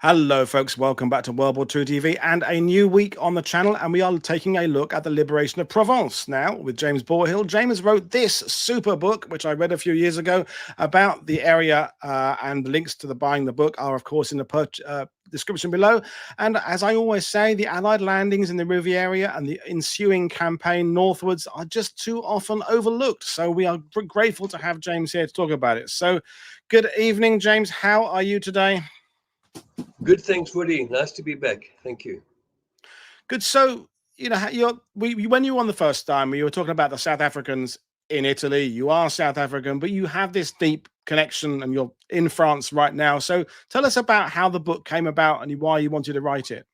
Hello, folks. Welcome back to World War II TV and a new week on the channel. And we are taking a look at the liberation of Provence now with James Bourhill. James wrote this super book, which I read a few years ago, about the area. And links to buying the book are, of course, in the description below. And as I always say, the Allied landings in the Riviera and the ensuing campaign northwards are just too often overlooked. So we are grateful to have James here to talk about it. So good evening, James. How are you today? Good, thanks, Woody. Nice to be back. Thank you. Good. So, when you were on the first time, you were talking about the South Africans in Italy. You are South African, but you have this deep connection and you're in France right now. So tell us about how the book came about and why you wanted to write it.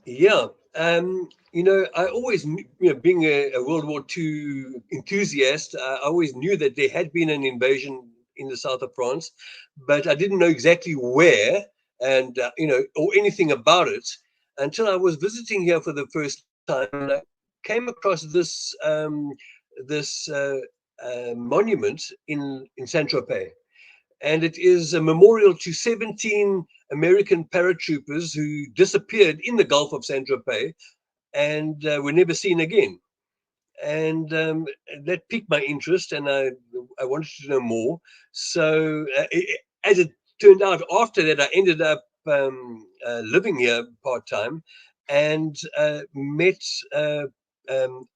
Yeah. I always, being a World War II enthusiast, I always knew that there had been an invasion in the south of France, but I didn't know exactly where and, or anything about it until I was visiting here for the first time. And I came across this monument in Saint-Tropez. And it is a memorial to 17 American paratroopers who disappeared in the Gulf of Saint-Tropez and were never seen again. And that piqued my interest, and I wanted to know more. So, as it turned out, after that, I ended up living here part time and met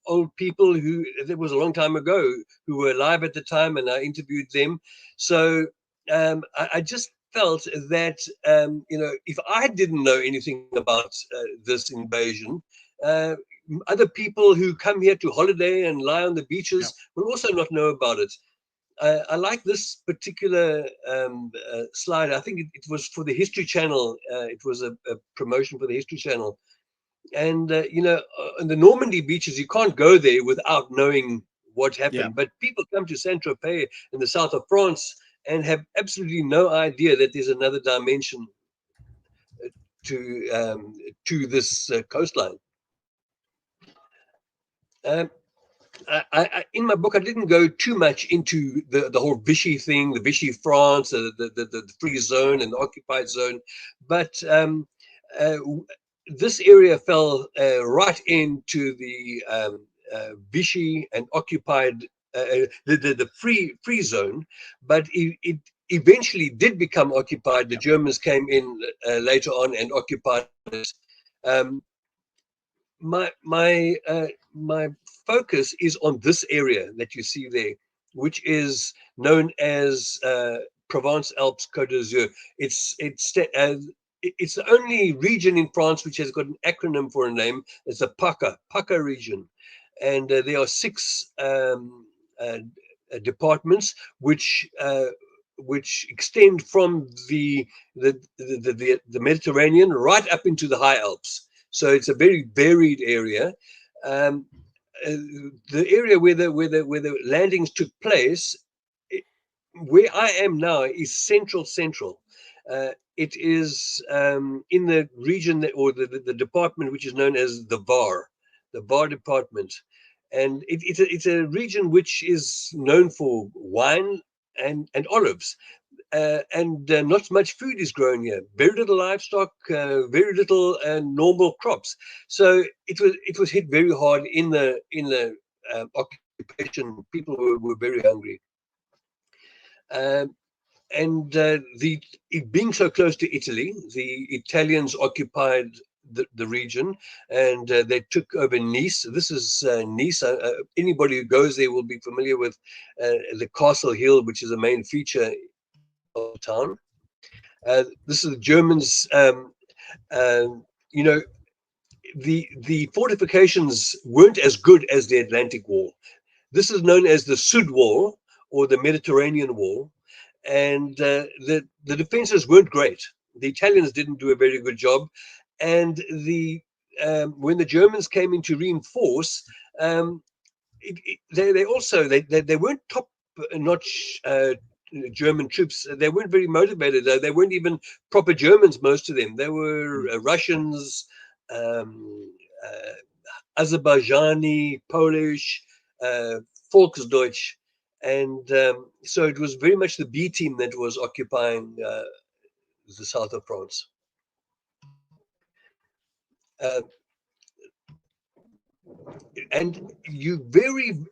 old people who, it was a long time ago, who were alive at the time, and I interviewed them. So I just felt that if I didn't know anything about this invasion, other people who come here to holiday and lie on the beaches will also not know about it. I like this particular slide. I think it was for the History Channel. It was a promotion for the History Channel. And, on the Normandy beaches, you can't go there without knowing what happened. Yeah. But people come to Saint-Tropez in the south of France and have absolutely no idea that there's another dimension to this coastline. In my book, I didn't go too much into the whole Vichy thing, the Vichy France, the free zone and the occupied zone, but this area fell right into the Vichy and occupied the free zone, but it eventually did become occupied. The Germans came in later on and occupied it. My focus is on this area that you see there, which is known as Provence Alpes Côte d'Azur. It's the only region in France which has got an acronym for a name. It's the PACA region, and there are 6 departments which extend from the Mediterranean right up into the high Alps. So it's a very varied area. The area where the landings took place, where I am now, is central. It is in the region or the department which is known as the VAR department, and it's a region which is known for wine and olives. And not much food is grown here. Very little livestock, very little normal crops. So it was hit very hard in the occupation. People were very hungry. And it being so close to Italy, the Italians occupied the region, and they took over Nice. This is Nice. Anybody who goes there will be familiar with the Castle Hill, which is a main feature of the town. This is the Germans. The fortifications weren't as good as the Atlantic Wall. This is known as the Sud Wall or the Mediterranean Wall, and the defenses weren't great. The Italians didn't do a very good job, and when the Germans came in to reinforce, they weren't top-notch German troops. They weren't very motivated. They weren't even proper Germans, most of them. They were Russians, Azerbaijani, Polish, Volksdeutsch, and so it was very much the B team that was occupying the south of France. And you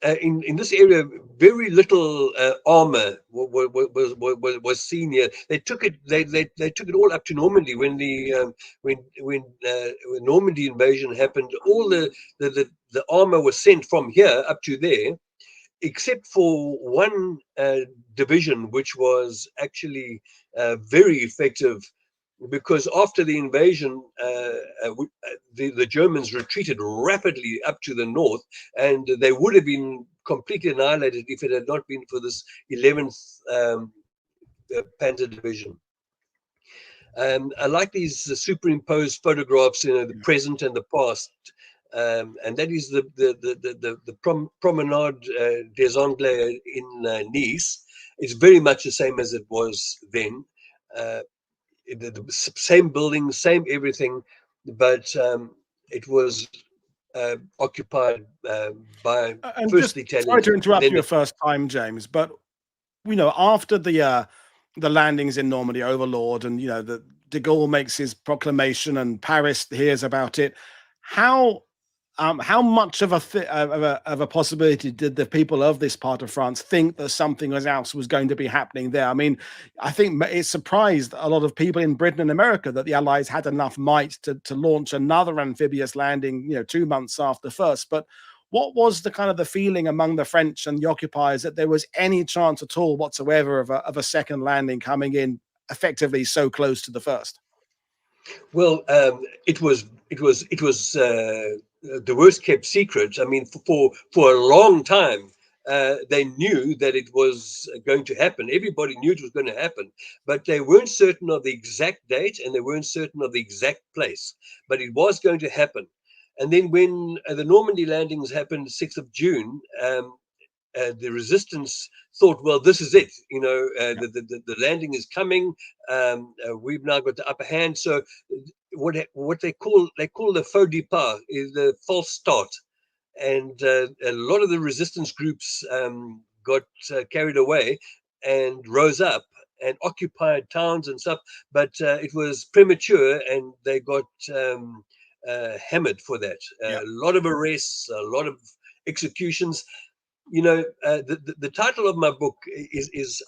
in this area, very little armor was seen here. They took it all up to Normandy when the when Normandy invasion happened. All the armor was sent from here up to there, except for one division which was actually very effective, because after the invasion, the Germans retreated rapidly up to the north, and they would have been completely annihilated if it had not been for this 11th Panzer Division. I like these superimposed photographs, the present and the past, and that is the Promenade des Anglais in Nice. It's very much the same as it was then. The same building, same everything, but it was occupied by first the Italians. Sorry to interrupt you a first time, James, but after the landings in Normandy, Overlord, and the de Gaulle makes his proclamation and Paris hears about it, how much of a possibility did the people of this part of France think that something else was going to be happening there? I mean, I think it surprised a lot of people in Britain and America that the Allies had enough might to launch another amphibious landing, 2 months after the first. But what was the kind of the feeling among the French and the occupiers that there was any chance at all whatsoever of a second landing coming in effectively so close to the first? Well, it was the worst kept secret. I mean, for a long time, they knew that it was going to happen. Everybody knew it was going to happen, but they weren't certain of the exact date and they weren't certain of the exact place. But it was going to happen. And then when the Normandy landings happened, 6th of June, the resistance thought, well, this is it. The landing is coming. We've now got the upper hand. So what they call the faux départ is the false start, and a lot of the resistance groups got carried away and rose up and occupied towns and stuff. But it was premature, and they got hammered for that. A lot of arrests, a lot of executions. The title of my book is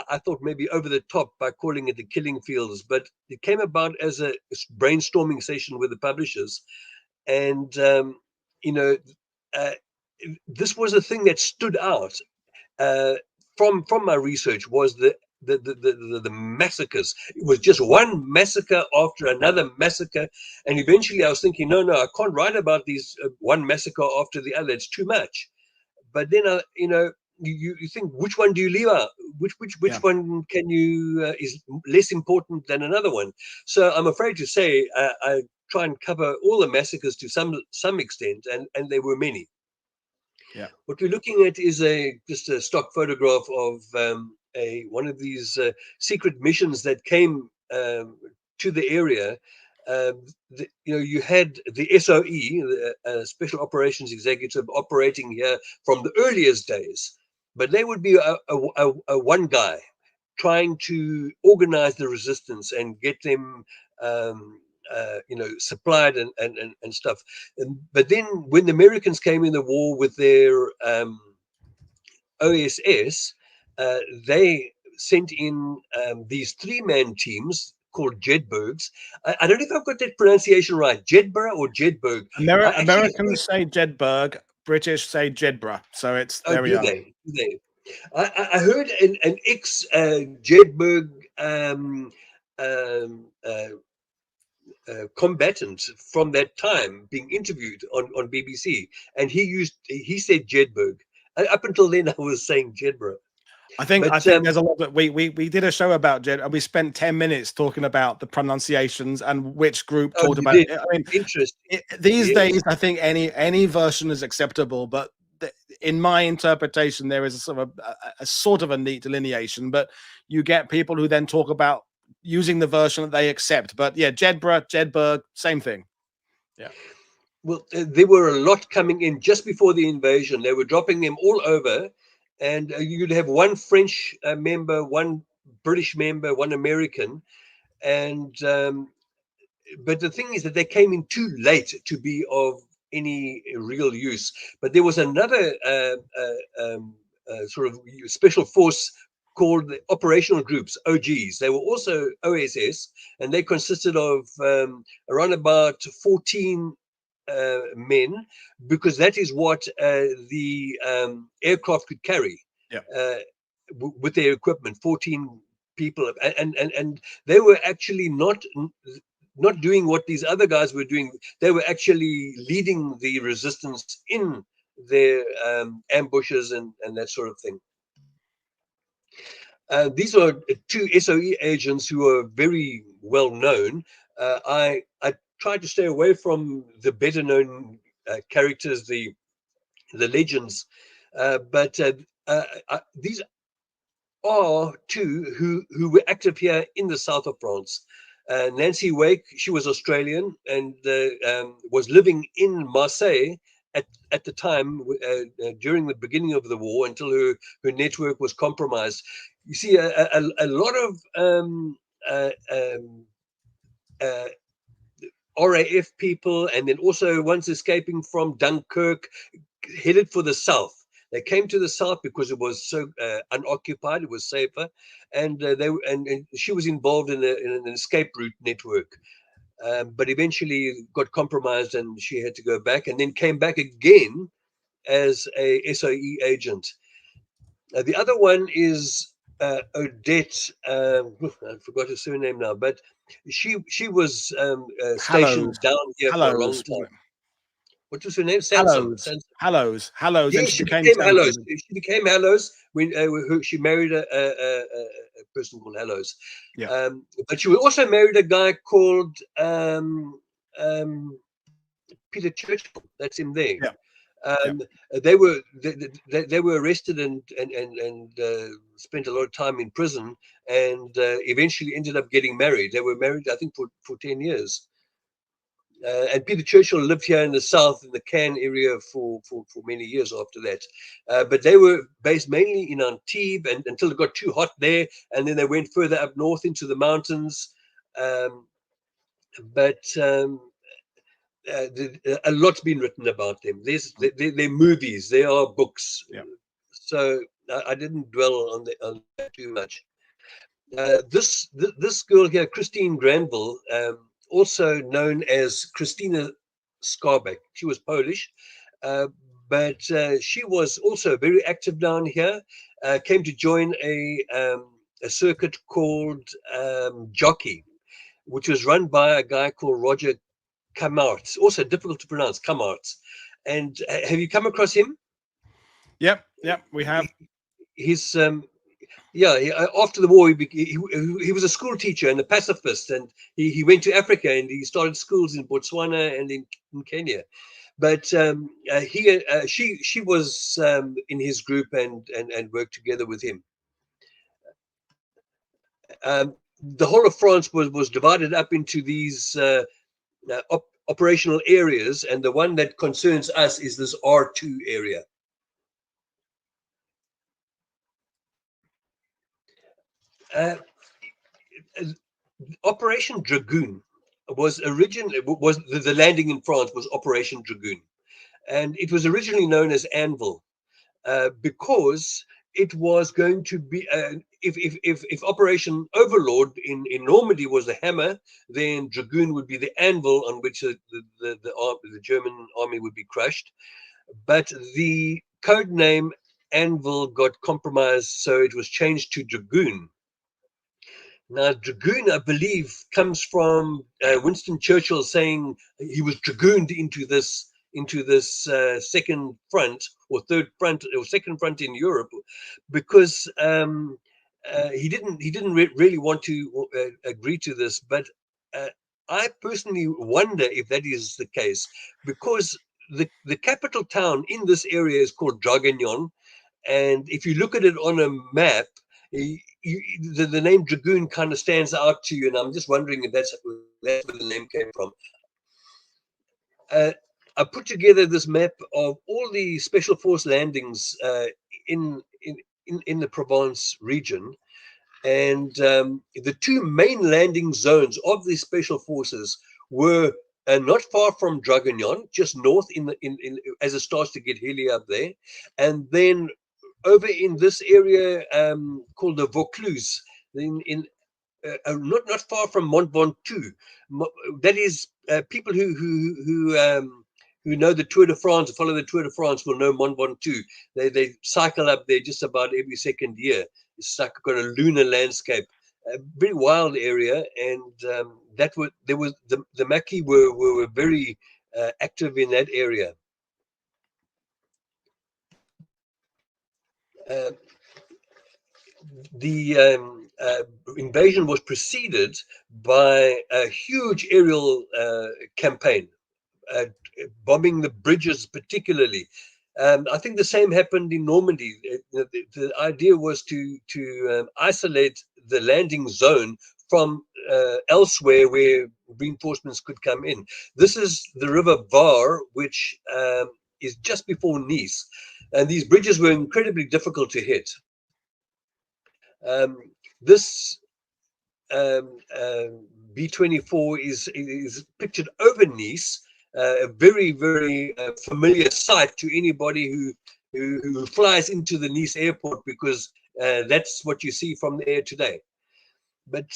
I thought maybe over the top by calling it The Killing Fields, but it came about as a brainstorming session with the publishers. And, this was a thing that stood out from my research, was the massacres. It was just one massacre after another massacre. And eventually I was thinking, no, I can't write about these one massacre after the other. It's too much. But then, you think, which one do you leave out? Which one can you is less important than another one? So I'm afraid to say I try and cover all the massacres to some extent, and there were many. Yeah. What we're looking at is just a stock photograph of one of these secret missions that came to the area. You had the SOE, the Special Operations Executive, operating here from the earliest days, but they would be a one guy trying to organize the resistance and get them supplied and stuff. But then when the Americans came in the war with their OSS, they sent in these 3-man teams called Jedburghs. I don't know if I've got that pronunciation right, Jedburgh or Jedburgh. Americans say Jedburgh, British say Jedburgh. So it's there we are. Do they? I heard an ex Jedburgh combatant from that time being interviewed on BBC, and he said Jedburgh. Up until then, I was saying Jedburgh. I think there's a lot that we did a show about Jed, and we spent 10 minutes talking about the pronunciations and which group talked about it. I mean, interesting. These days, I think any version is acceptable, but in my interpretation, there is a sort of a neat delineation. But you get people who then talk about using the version that they accept. But yeah, Jedburgh, same thing. Yeah. Well, there were a lot coming in just before the invasion. They were dropping them all over. And you'd have one French member, one British member, one American. and but the thing is that they came in too late to be of any real use. But there was another sort of special force called the operational groups, OGs. They were also OSS, and they consisted of around about 14 men, because that is what the aircraft could carry. With their equipment, 14 people, and they were actually not doing what these other guys were doing. They were actually leading the resistance in their ambushes and that sort of thing. These are two SOE agents who are very well known. I tried to stay away from the better known characters, the legends, but these are two who were active here in the south of France. Nancy Wake, she was Australian and was living in Marseille at the time during the beginning of the war, until her network was compromised. You see, a lot of RAF people, and then also ones escaping from Dunkirk, headed for the south. They came to the south because it was so unoccupied; it was safer, and and she was involved in an escape route network, but eventually got compromised, and she had to go back, and then came back again as a SOE agent. The other one is Odette. I forgot her surname now, but she was stationed down here for a long time. What was her name? Sansom. Hallows. Yes, and she became Hallows. She became Hallows when she married a person called Hallows. Yeah. But she also married a guy called Peter Churchill. That's him there. Yeah. They were arrested and spent a lot of time in prison, and eventually ended up getting married. They were married, I think, for 10 years. And Peter Churchill lived here in the south, in the Cannes area, for many years after that. But they were based mainly in Antibes, and until it got too hot there, and then they went further up north into the mountains. A lot's been written about them. They're movies, they are books. Yeah. So I didn't dwell on that too much. This girl here, Christine Granville, also known as Christina Skarbek. She was Polish, but she was also very active down here. Came to join a circuit called Jockey, which was run by a guy called Roger Kamartz. Also difficult to pronounce, Kamartz. And have you come across him? Yep, we have. He's after the war, he was a school teacher and a pacifist, and he went to Africa and he started schools in Botswana and in Kenya. But she was in his group and worked together with him. The whole of France was divided up into these operational areas, and the one that concerns us is this R2 area. Operation Dragoon was originally the landing in France was Operation Dragoon, and it was originally known as Anvil because it was going to be if Operation Overlord in Normandy was the hammer, then Dragoon would be the anvil on which the German army would be crushed. But the code name Anvil got compromised, so it was changed to Dragoon. Now, Dragoon, I believe, comes from Winston Churchill saying he was dragooned into this second front or third front or second front in Europe, because he didn't really want to agree to this. But I personally wonder if that is the case, because the capital town in this area is called Dragoon, and if you look at it on a map, the name Dragoon kind of stands out to you, and I'm just wondering if that's where the name came from. I put together this map of all the special force landings in the Provence region, And the two main landing zones of the special forces were not far from Dragoon, just north as it starts to get hilly up there, and then over in this area called the Vaucluse, not far from Mont Ventoux. That is, people who know the Tour de France, follow the Tour de France, will know Mont Ventoux. They cycle up there just about every second year. It's like got a lunar landscape, a very wild area, and the Maquis were very active in that area. The invasion was preceded by a huge aerial campaign, bombing the bridges particularly. I think the same happened in Normandy. The idea was to isolate the landing zone from elsewhere where reinforcements could come in. This is the river Var, which is just before Nice, and these bridges were incredibly difficult to hit. This B-24 is pictured over Nice, a very, very familiar sight to anybody who flies into the Nice airport, because that's what you see from the air today. But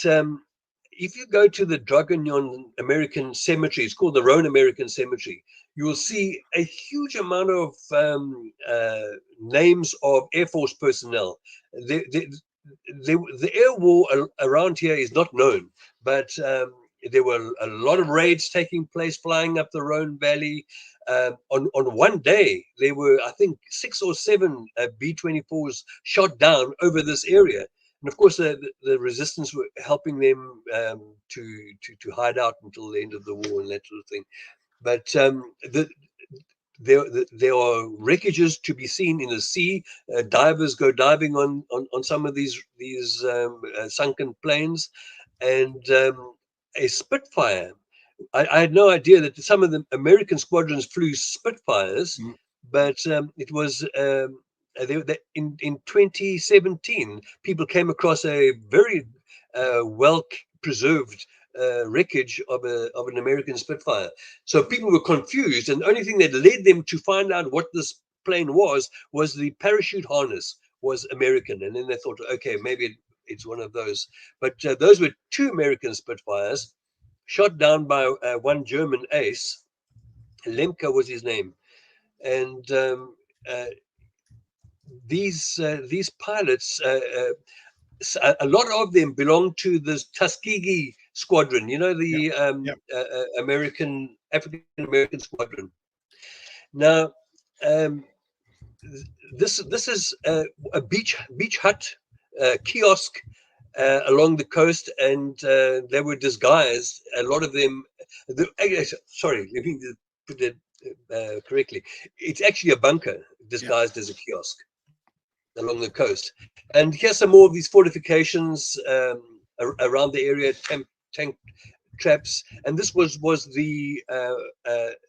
if you go to the Dragoon American Cemetery, it's called the Rhone American Cemetery, you will see a huge amount of names of Air Force personnel. The air war around here is not known, but there were a lot of raids taking place flying up the Rhone Valley. On one day, there were, I think, 6 or 7 B-24s shot down over this area. And of course, the resistance were helping them to hide out until the end of the war and that sort of thing. But there are wreckages to be seen in the sea. Divers go diving on some of these sunken planes, and a Spitfire. I had no idea that some of the American squadrons flew Spitfires, but it was in 2017. People came across a very well preserved wreckage of an American Spitfire. So people were confused, and the only thing that led them to find out what this plane was the parachute harness was American, and then they thought, okay, maybe it's one of those. But those were 2 American Spitfires shot down by one German ace. Lemke was his name, and these pilots, a lot of them belong to this Tuskegee squadron, you know, the African American squadron. Now, this is a beach hut kiosk along the coast, and they were disguised. A lot of them. Sorry, let me put that correctly. It's actually a bunker disguised as a kiosk along the coast. And here's some more of these fortifications around the area, tank traps. And this was the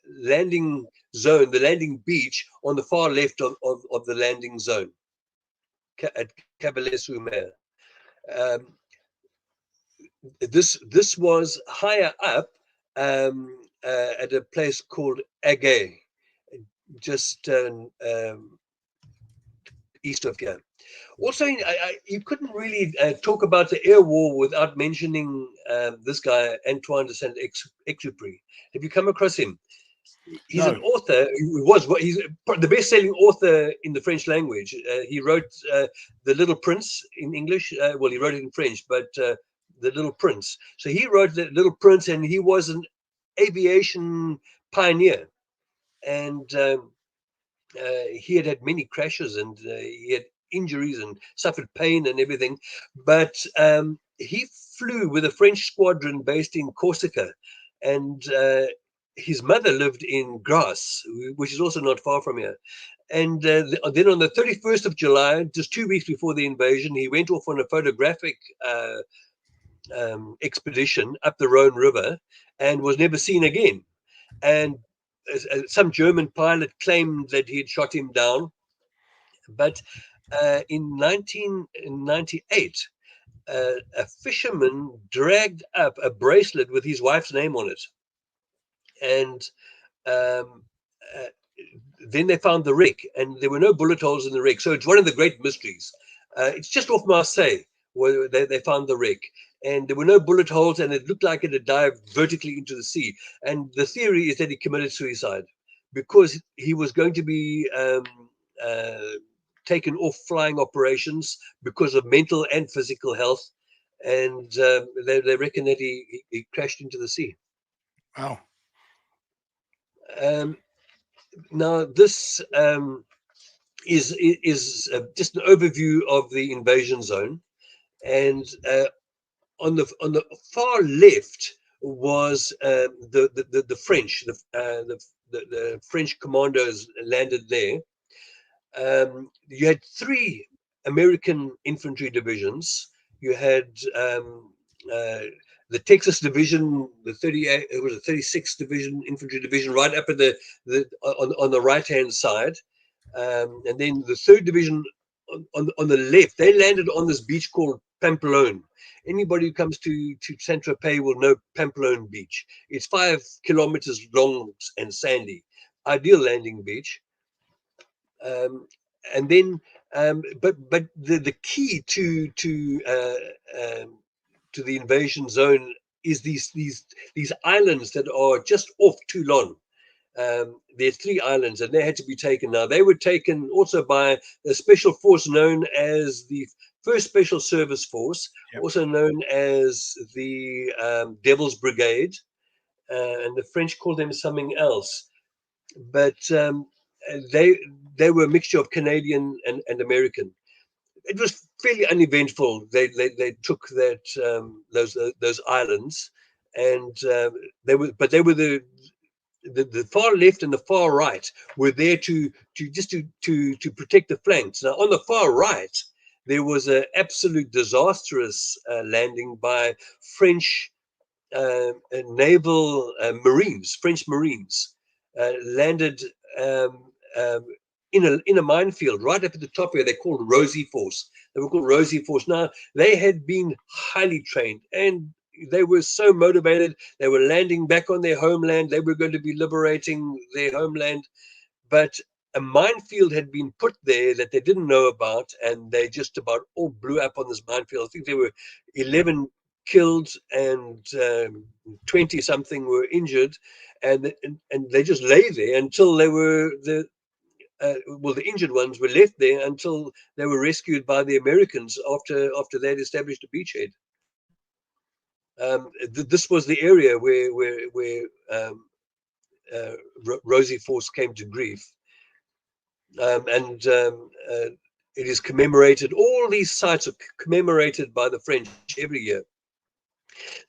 landing zone, the landing beach on the far left of the landing zone at Cavalier-sur-Mer. This was higher up at a place called Agay, just east of here. Also, you couldn't really talk about the air war without mentioning this guy, Antoine de Saint-Exupéry. Have you come across him? He's an author. He's the best-selling author in the French language. He wrote The Little Prince in English. Well, he wrote it in French, but The Little Prince. So he wrote The Little Prince, and he was an aviation pioneer. And he had many crashes, and he had injuries and suffered pain and everything. But he flew with a French squadron based in Corsica, and his mother lived in Grasse, which is also not far from here. And then on the 31st of July, just 2 weeks before the invasion, he went off on a photographic expedition up the Rhone River and was never seen again. And some German pilot claimed that he had shot him down. But in 1998, a fisherman dragged up a bracelet with his wife's name on it, and um, uh, then they found the wreck, and there were no bullet holes in the wreck. So it's one of the great mysteries. It's just off Marseille where they found the wreck, and there were no bullet holes, and it looked like it had dived vertically into the sea. And the theory is that he committed suicide because he was going to be taken off flying operations because of mental and physical health, and they reckon that he crashed into the sea. Wow. Now this is just an overview of the invasion zone, and on the far left was the French, the French commandos landed there. You had 3 American infantry divisions. You had the Texas division, the 38, it was a 36th division infantry division, right up at the on the right hand side, and then the 3rd division on the left. They landed on this beach called Pampelonne. Anybody who comes to Saint-Tropez will know Pampelonne Beach. It's 5 kilometers long and sandy, ideal landing beach. And then, but the key to the invasion zone is these islands that are just off Toulon. There's 3 islands, and they had to be taken. Now they were taken also by a special force known as the First Special Service Force, Yep. also known as the Devil's Brigade, and the French call them something else. But they were a mixture of Canadian and American. It was fairly uneventful. They took that those islands, and they were the far left and the far right were there to protect the flanks. Now on the far right there was an absolute disastrous landing by French naval French Marines landed in a minefield right up at the top here. They're called Rosie Force. They were called Rosie Force. Now they had been highly trained, and they were so motivated. They were landing back on their homeland. They were going to be liberating their homeland, but a minefield had been put there that they didn't know about, and they just about all blew up on this minefield. I think there were 11 killed and 20 something were injured, and they just lay there until they were the injured ones were left there until they were rescued by the Americans after they'd established a beachhead. This was the area where Rosie Force came to grief, and it is commemorated. All these sites are commemorated by the French every year.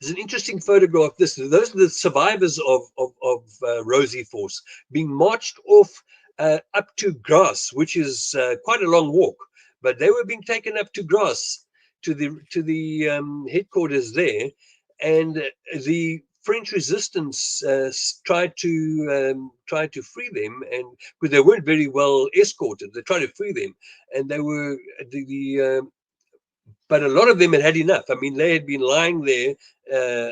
There's an interesting photograph. Those are the survivors of Rosie Force being marched off up to Grasse, which is quite a long walk, but they were being taken up to Grasse to the headquarters there, and the French resistance tried to free them, and because they weren't very well escorted, they tried to free them, and they were but a lot of them had had enough. I mean, they had been lying there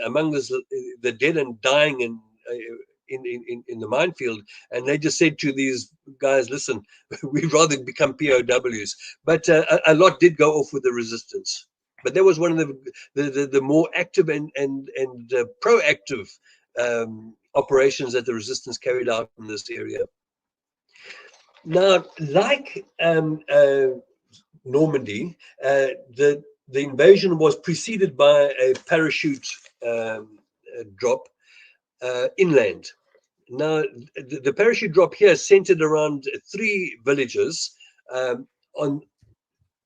among the dead and dying in the minefield, and they just said to these guys, "Listen, we'd rather become POWs." But a lot did go off with the resistance. But that was one of the more active and proactive operations that the resistance carried out in this area. Now, like Normandy, the invasion was preceded by a parachute drop inland. Now, the parachute drop here centered around 3 villages.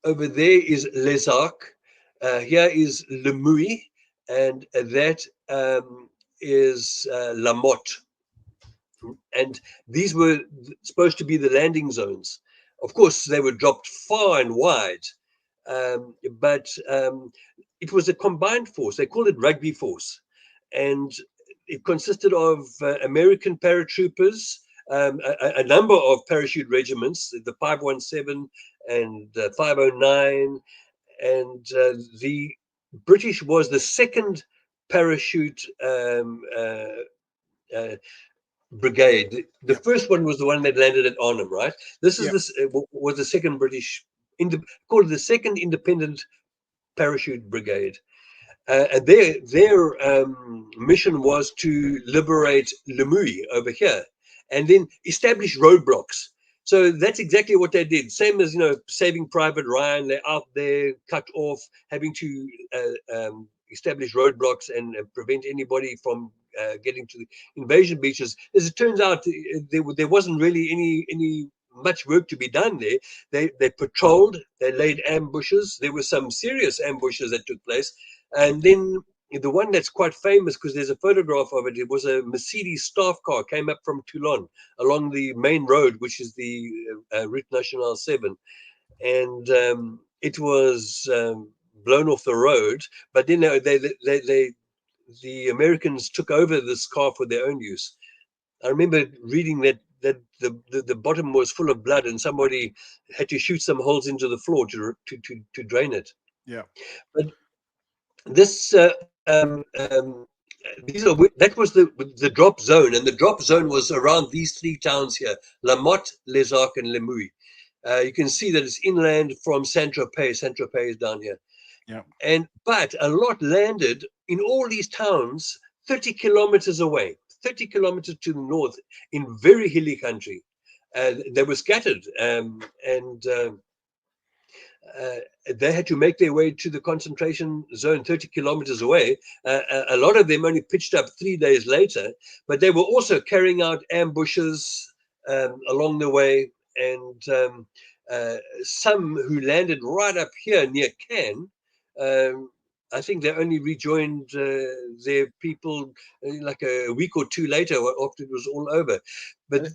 Over there is Les Arcs, here is Le Mouille, and that is La Motte. And these were supposed to be the landing zones. Of course, they were dropped far and wide, but it was a combined force. They called it rugby force, and it consisted of American paratroopers, a number of parachute regiments, the 517 and 509, and the British was the second parachute brigade. The first one was the one that landed at Arnhem, right? This is was the second British, called the second independent parachute brigade. And their mission was to liberate Lemui over here and then establish roadblocks. So that's exactly what they did. Same as, Saving Private Ryan, they're out there, cut off, having to establish roadblocks and prevent anybody from getting to the invasion beaches. As it turns out, there wasn't really any much work to be done there. They patrolled, they laid ambushes. There were some serious ambushes that took place. And then the one that's quite famous, because there's a photograph of it, it was a Mercedes staff car, came up from Toulon along the main road, which is the Route Nationale 7. And it was blown off the road. But then the Americans took over this car for their own use. I remember reading that the bottom was full of blood and somebody had to shoot some holes into the floor to drain it. Yeah. But this that was the drop zone, and the drop zone was around these three towns here: La Motte, Les Arcs, and Lemui. You can see that it's inland from Saint-Tropez. Saint-Tropez is down here. Yeah. But a lot landed in all these towns 30 kilometers away, 30 kilometers to the north, in very hilly country. They were scattered, and they had to make their way to the concentration zone 30 kilometers away. A lot of them only pitched up 3 days later, but they were also carrying out ambushes along the way. And some who landed right up here near Cannes, I think they only rejoined their people like a week or two later after it was all over. But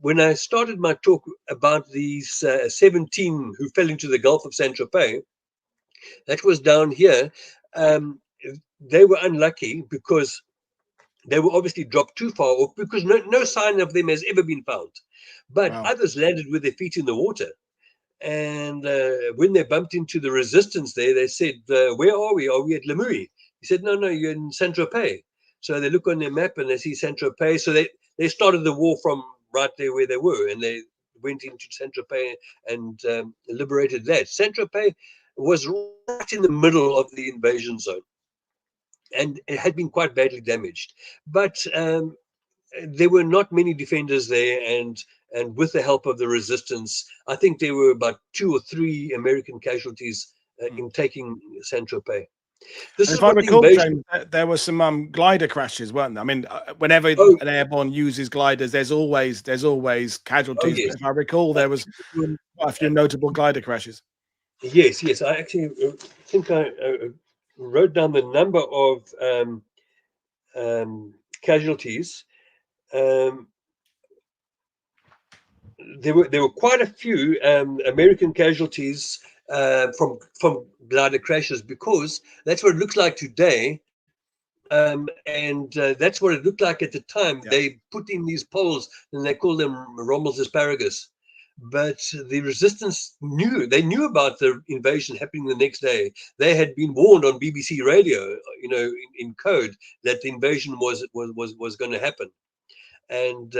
when I started my talk about these 17 who fell into the Gulf of Saint-Tropez, that was down here. They were unlucky because they were obviously dropped too far off, because no sign of them has ever been found. But others landed with their feet in the water. And when they bumped into the resistance there, they said, where are we? Are we at Lemui? He said, no, you're in Saint-Tropez. So they look on their map and they see Saint-Tropez. So they started the war from right there where they were, and they went into Saint-Tropez and liberated that. Saint-Tropez was right in the middle of the invasion zone, and it had been quite badly damaged. But there were not many defenders there, and with the help of the resistance, I think there were about 2 or 3 American casualties in taking Saint-Tropez. If I recall, James, there were some glider crashes, weren't there? I mean, whenever an airborne uses gliders, there's always casualties. Yes. If I recall, there was quite a few notable glider crashes. Yes. I actually think I wrote down the number of casualties. There were quite a few American casualties from glider crashes, because that's what it looks like today, and that's what it looked like at the time. Yeah. They put in these poles and they call them Rommel's asparagus. But the resistance knew about the invasion happening the next day. They had been warned on BBC radio, in code, that the invasion was going to happen. And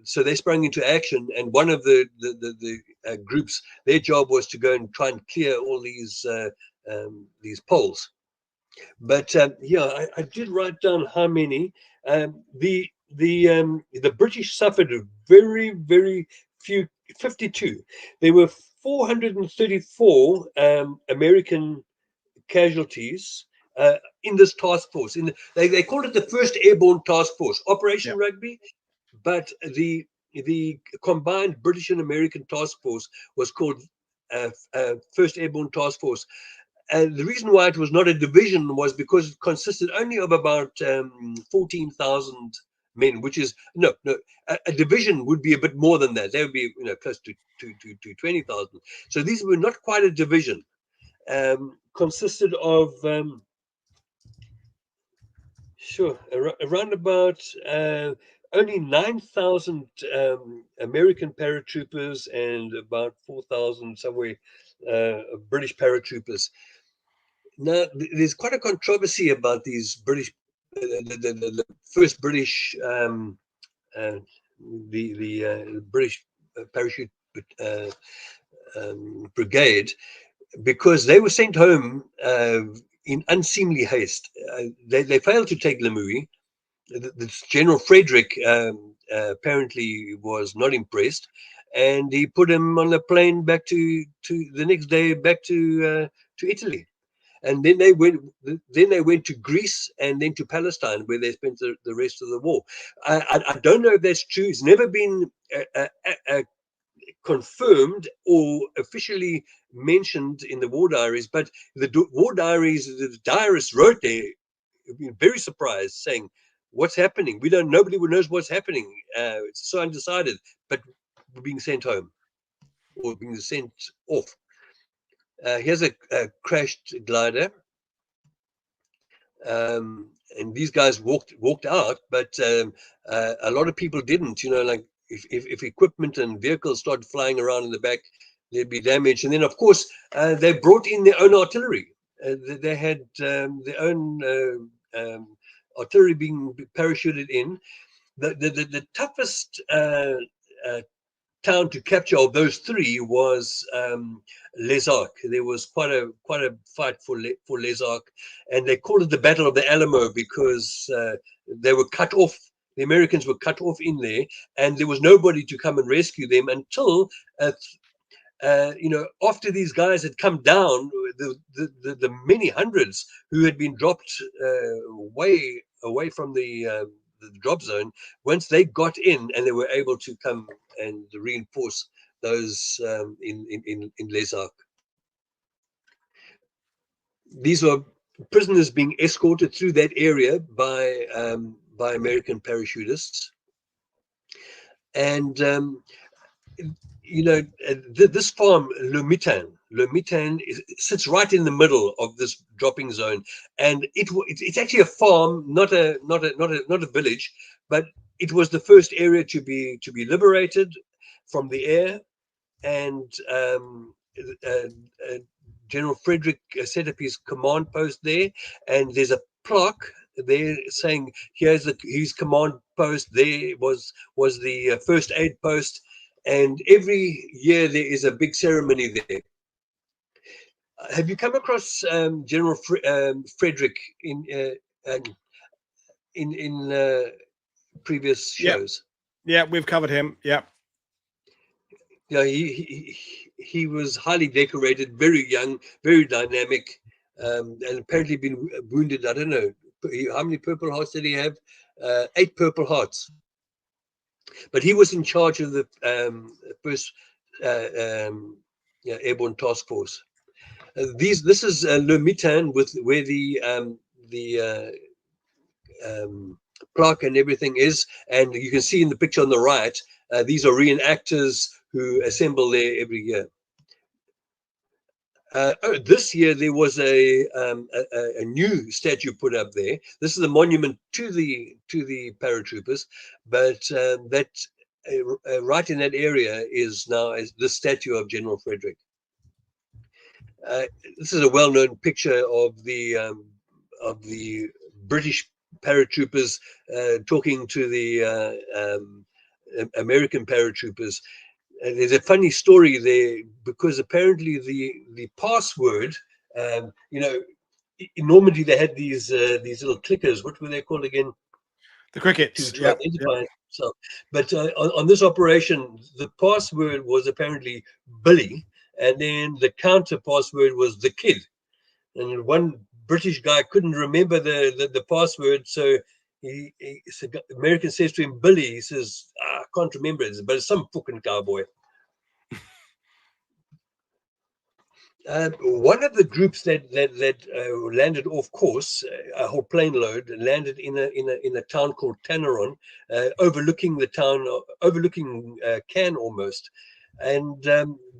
so they sprang into action, and one of the groups, their job was to go and try and clear all these poles. But I did write down how many. The British suffered a very, very few, 52. There were 434 American casualties in this task force. They called it the First Airborne Task Force, Operation Rugby. But the combined British and American task force was called First Airborne Task Force. And the reason why it was not a division was because it consisted only of about 14,000 men, which is a division would be a bit more than that. They would be close to 20,000. So these were not quite a division. Consisted of around about only 9,000 American paratroopers and about 4,000 somewhere British paratroopers. Now, there's quite a controversy about these British, the first British, the British parachute brigade, because they were sent home in unseemly haste. They failed to take Lemui. The General Frederick apparently was not impressed, and he put him on a plane back to the next day back to Italy. And then they went to Greece and then to Palestine, where they spent the rest of the war. I don't know if that's true. It's never been confirmed or officially mentioned in the war diaries, but the war diaries, the diarists wrote there, very surprised, saying, "What's happening? We don't. Nobody knows what's happening. It's so undecided, but we're being sent home or being sent off." Here's a crashed glider, and these guys walked out, but a lot of people didn't. You know, like if equipment and vehicles started flying around in the back, there'd be damage. And then, of course, they brought in their own artillery. They had their own artillery being parachuted in. The toughest town to capture of those three was Les Arcs. There was quite a fight for Les Arcs, and they called it the Battle of the Alamo because they were cut off. The Americans were cut off in there, and there was nobody to come and rescue them until after these guys had come down, the many hundreds who had been dropped way away from the drop zone, once they got in and they were able to come and reinforce those in Les Arcs. These are prisoners being escorted through that area by American parachutists, and this farm, Le Mitan sits right in the middle of this dropping zone, and it's actually a farm, not a village, but it was the first area to be liberated from the air, and General Frederick set up his command post there, and there's a plaque there saying here's his command post. There was the first aid post. And every year there is a big ceremony there. Have you come across General Frederick in previous shows? Yeah, we've covered him. Yeah. Yeah, he was highly decorated, very young, very dynamic, and apparently been wounded. I don't know how many Purple Hearts did he have? 8 Purple Hearts. But he was in charge of the first Airborne Task Force. This is Le Mitan, where the plaque and everything is, and you can see in the picture on the right. These are reenactors who assemble there every year. This year there was a new statue put up there. This is a monument to the paratroopers, but that right in that area is now the statue of General Frederick. This is a well-known picture of the British paratroopers talking to the American paratroopers. There's a funny story there, because apparently the password, in Normandy they had these little clickers. What were they called again? The crickets. To identify itself. But on this operation, the password was apparently Billy, and then the counter password was the kid. And one British guy couldn't remember the password, so the American says to him, Billy. He says, I can't remember it, but it's some fucking cowboy. One of the groups that landed off course, a whole plane load, landed in a town called Tanneron, overlooking the town, overlooking Cannes almost. And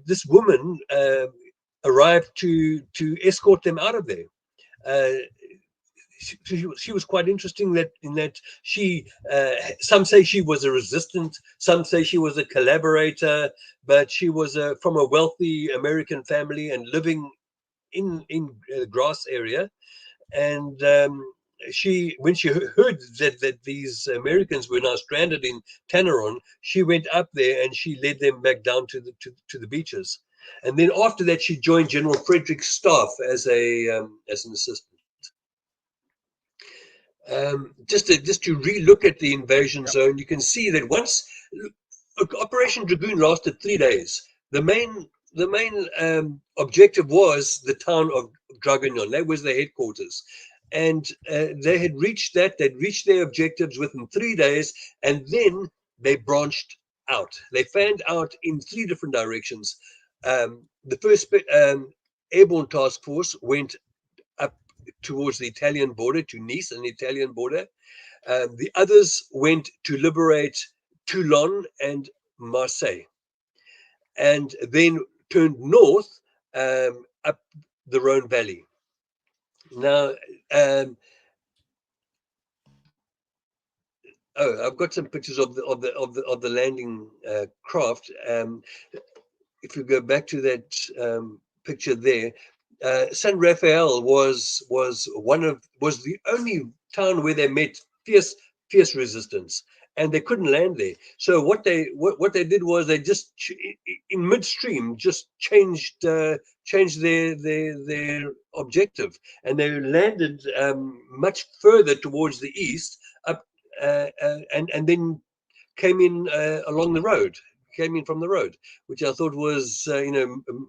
this woman arrived to escort them out of there. She was quite interesting in that she some say she was a resistant, some say she was a collaborator, but she was from a wealthy American family and living grass area, and when she heard that these Americans were now stranded in Tanneron, she went up there and she led them back down to the beaches. And then after that, she joined General Frederick's staff as an assistant. Just to re-look at the invasion zone, you can see that once Operation Dragoon lasted 3 days. The main objective was the town of Dragoon. That was the headquarters, and they had reached that. They'd reached their objectives within 3 days, and then they branched out. They fanned out in 3 different directions. The first airborne task force went up towards the Italian border, to Nice and the Italian border. The others went to liberate Toulon and Marseille, and then turned north up the Rhone Valley. Now, I've got some pictures of the landing craft. If you go back to that picture there, San Rafael was the only town where they met fierce resistance, and they couldn't land there. So what they did was they just in midstream just changed their objective, and they landed much further towards the east up, and then came in along the road. Came in from the road, which I thought was,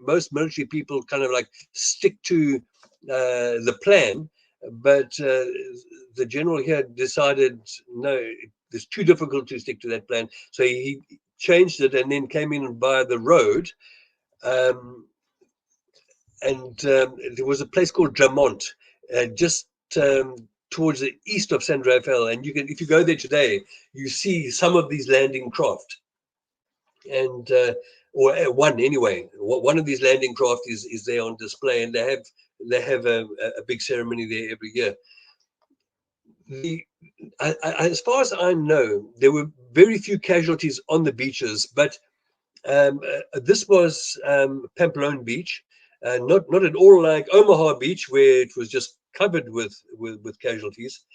most military people kind of like stick to the plan, but the general here decided, no, it's too difficult to stick to that plan. So he changed it and then came in by the road. And there was a place called Dramont, just towards the east of San Rafael. And if you go there today, you see some of these landing craft. And or one anyway. One of these landing craft is there on display, and they have a big ceremony there every year. As far as I know, there were very few casualties on the beaches, but this was Pamplona Beach, not at all like Omaha Beach, where it was just covered with casualties.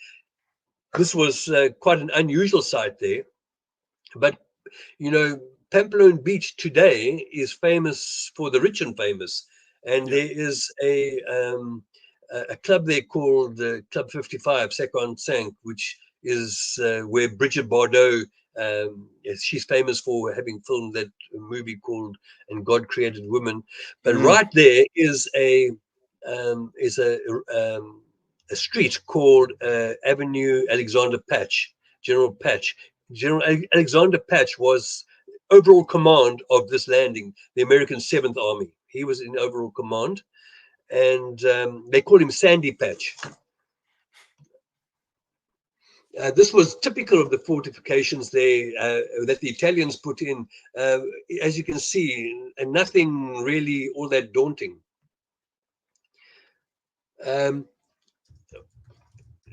This was quite an unusual sight there, but Pamplona Beach today is famous for the rich and famous, and there is a club there called Club 55, 55, which is where Brigitte Bardot, she's famous for having filmed that movie called And God Created Women. But right there is a street called Avenue Alexander Patch, General Patch. General Alexander Patch was overall command of this landing, the American 7th Army. He was in overall command, and they called him Sandy Patch. This was typical of the fortifications there that the Italians put in, as you can see, and nothing really all that daunting.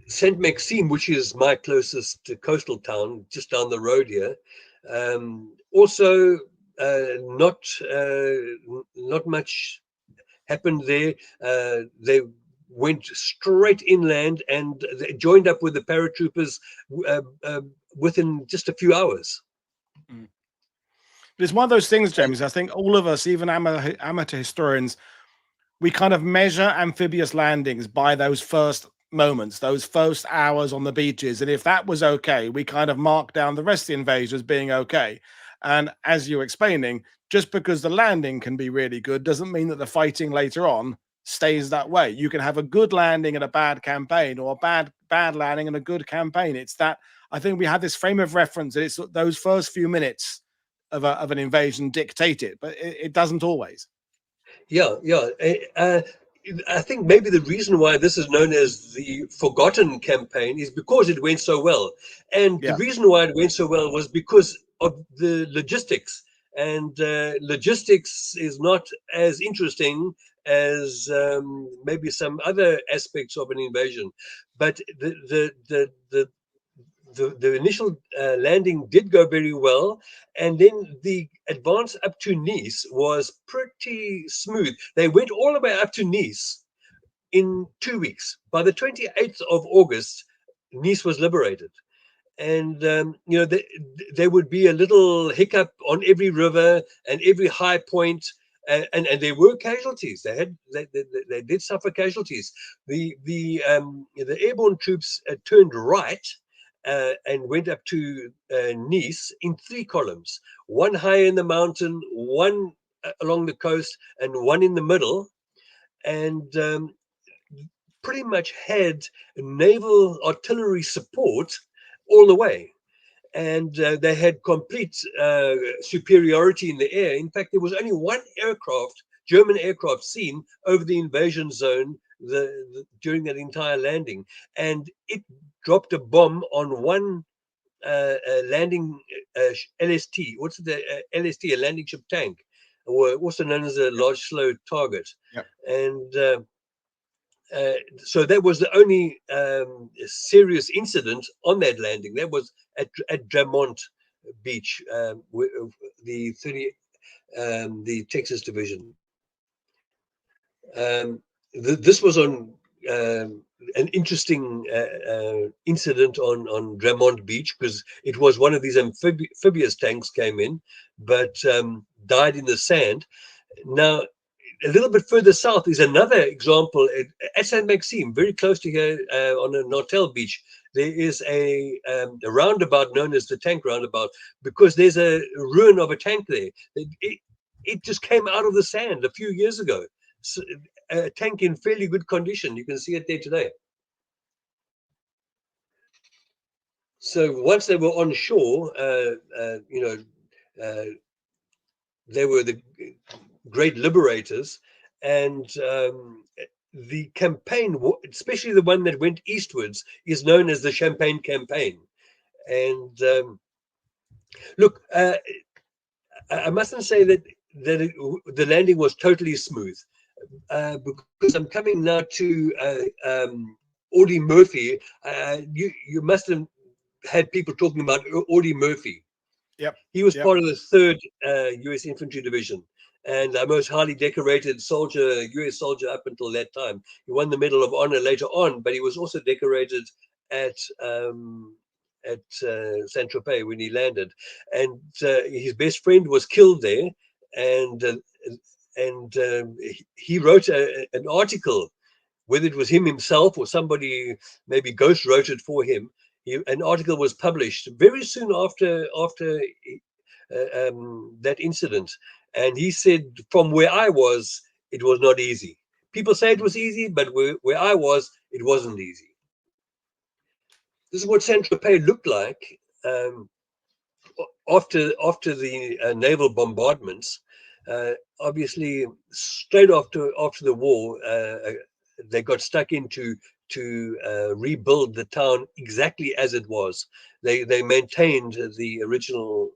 Saint Maxime, which is my closest coastal town, just down the road here, also not much happened there. They went straight inland and they joined up with the paratroopers within just a few hours. But it's one of those things, James. I think all of us, even amateur historians, we kind of measure amphibious landings by those first moments, those first hours on the beaches, and if that was okay, we kind of mark down the rest of the invasion as being okay. And as you're explaining, just because the landing can be really good doesn't mean that the fighting later on stays that way. You can have a good landing and a bad campaign, or a bad landing and a good campaign. It's that, I think we have this frame of reference that it's those first few minutes of an invasion dictate it, but it doesn't always. Yeah. I think maybe the reason why this is known as the forgotten campaign is because it went so well. And the reason why it went so well was because of the logistics. And logistics is not as interesting as maybe some other aspects of an invasion. But the the initial landing did go very well, and then the advance up to Nice was pretty smooth. They went all the way up to Nice in 2 weeks. By the 28th of August, Nice was liberated. And you know, there would be a little hiccup on every river and every high point, and there were casualties. They did suffer casualties. The airborne troops turned right and went up to Nice in 3 columns: one high in the mountain, one along the coast, and one in the middle. And pretty much had naval artillery support all the way. And they had complete superiority in the air. In fact, there was only one aircraft, German aircraft, seen over the invasion zone during that entire landing. And it dropped a bomb on one landing LST. What's the LST? A landing ship tank, or also known as a large slow target. Yep. And so that was the only serious incident on that landing. That was at Dramont Beach, the Texas Division. This was on an interesting incident on Dramont Beach, because it was one of these amphibious tanks came in, but died in the sand. Now, a little bit further south is another example at Saint Maxime, very close to here on a Nortel beach. There is a roundabout known as the tank roundabout, because there's a ruin of a tank there. It just came out of the sand a few years ago. So, a tank in fairly good condition. You can see it there today. So once they were on shore, you know, they were the great liberators, and the campaign, especially the one that went eastwards, is known as the Champagne Campaign. And look, I mustn't say that the landing was totally smooth, because I'm coming now to Audie Murphy. You must have had people talking about Audie Murphy. Yep. He was part of the 3rd U.S. Infantry Division, and a most highly decorated soldier, U.S. soldier up until that time. He won the Medal of Honor later on, but he was also decorated at Saint-Tropez when he landed. And his best friend was killed there, and he wrote an article, whether it was him himself or somebody maybe ghost wrote it for him. An article was published very soon after that incident, and he said, from where I was, it was not easy. People say it was easy, but where I was, it wasn't easy. This is what Saint-Tropez looked like after the naval bombardments. Obviously, straight after the war, they got stuck into to rebuild the town exactly as it was. They maintained the original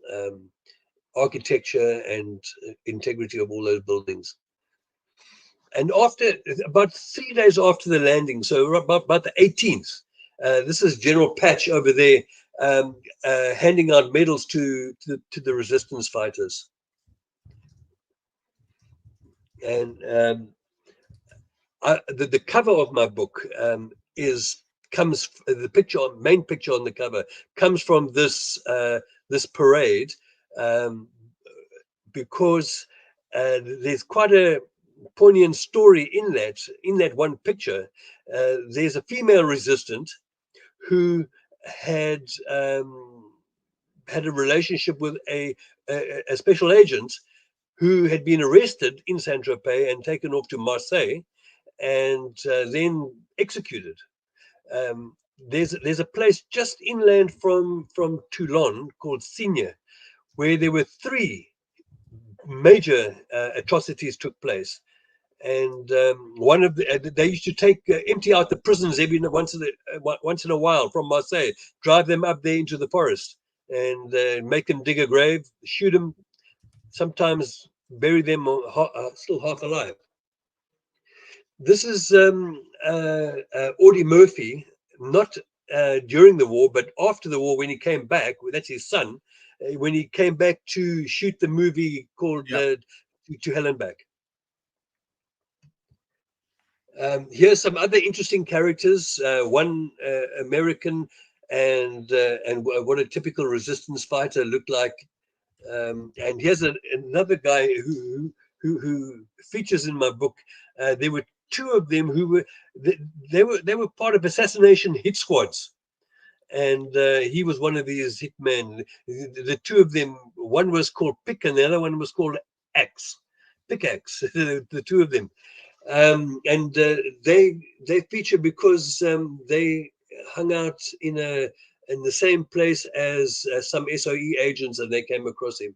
architecture and integrity of all those buildings. And after about 3 days after the landing, so about the 18th, this is General Patch over there handing out medals to the resistance fighters. And the cover of my book main picture on the cover comes from this parade, because there's quite a poignant story in that one picture. There's a female resistant who had a relationship with a special agent who had been arrested in Saint-Tropez and taken off to Marseille, and then executed. There's a place just inland from Toulon called Signes, where there were 3 major atrocities took place. And one of they used to empty out the prisons every once in a while from Marseille, drive them up there into the forest, and make them dig a grave, shoot them, sometimes bury them still half alive. This is Audie Murphy, not during the war, but after the war, when he came back, that's his son, when he came back to shoot the movie called To Hell and Back. Here's some other interesting characters. One American, and what a typical resistance fighter looked like. And here's another guy who features in my book. There were two of them who were they were part of assassination hit squads, and he was one of these hitmen. The two of them, one was called Pick, and the other one was called Axe, Pickaxe. The two of them. And they feature because they hung out in the same place as some SOE agents, and they came across him.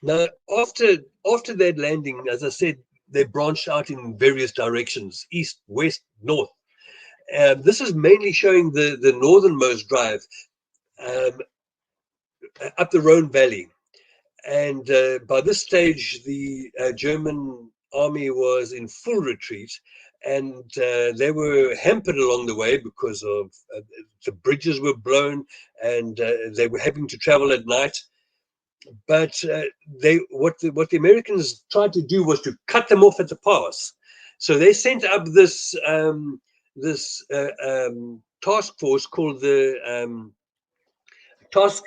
Now, after that landing, as I said, they branched out in various directions: east, west, north. This is mainly showing the northernmost drive up the Rhone Valley. And by this stage, the German army was in full retreat, and they were hampered along the way because of the bridges were blown, and they were having to travel at night. But what the Americans tried to do was to cut them off at the pass. So they sent up this task force called the Task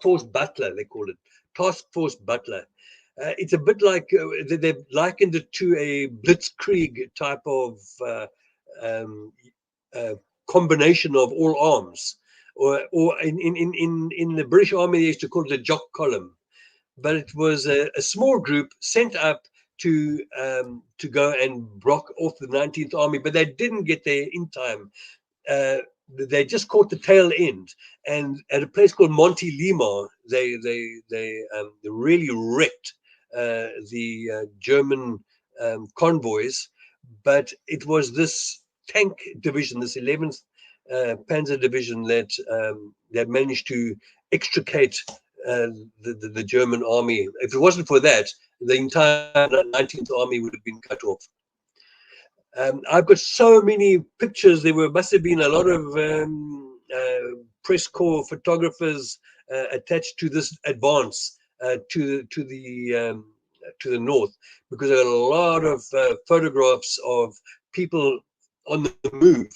Force Butler. They called it Task Force Butler. It's a bit like they've likened it to a blitzkrieg type of combination of all arms, or in the British Army they used to call it a jock column, but it was a small group sent up to go and block off the 19th Army, but they didn't get there in time. They just caught the tail end, and at a place called Monte Lima, they really wrecked the German convoys. But it was this tank division, this 11th Panzer Division, that managed to extricate the German army. If it wasn't for that, the entire 19th Army would have been cut off. I've got so many pictures. Must have been a lot of press corps photographers attached to this advance to the north, because there are a lot of photographs of people on the move,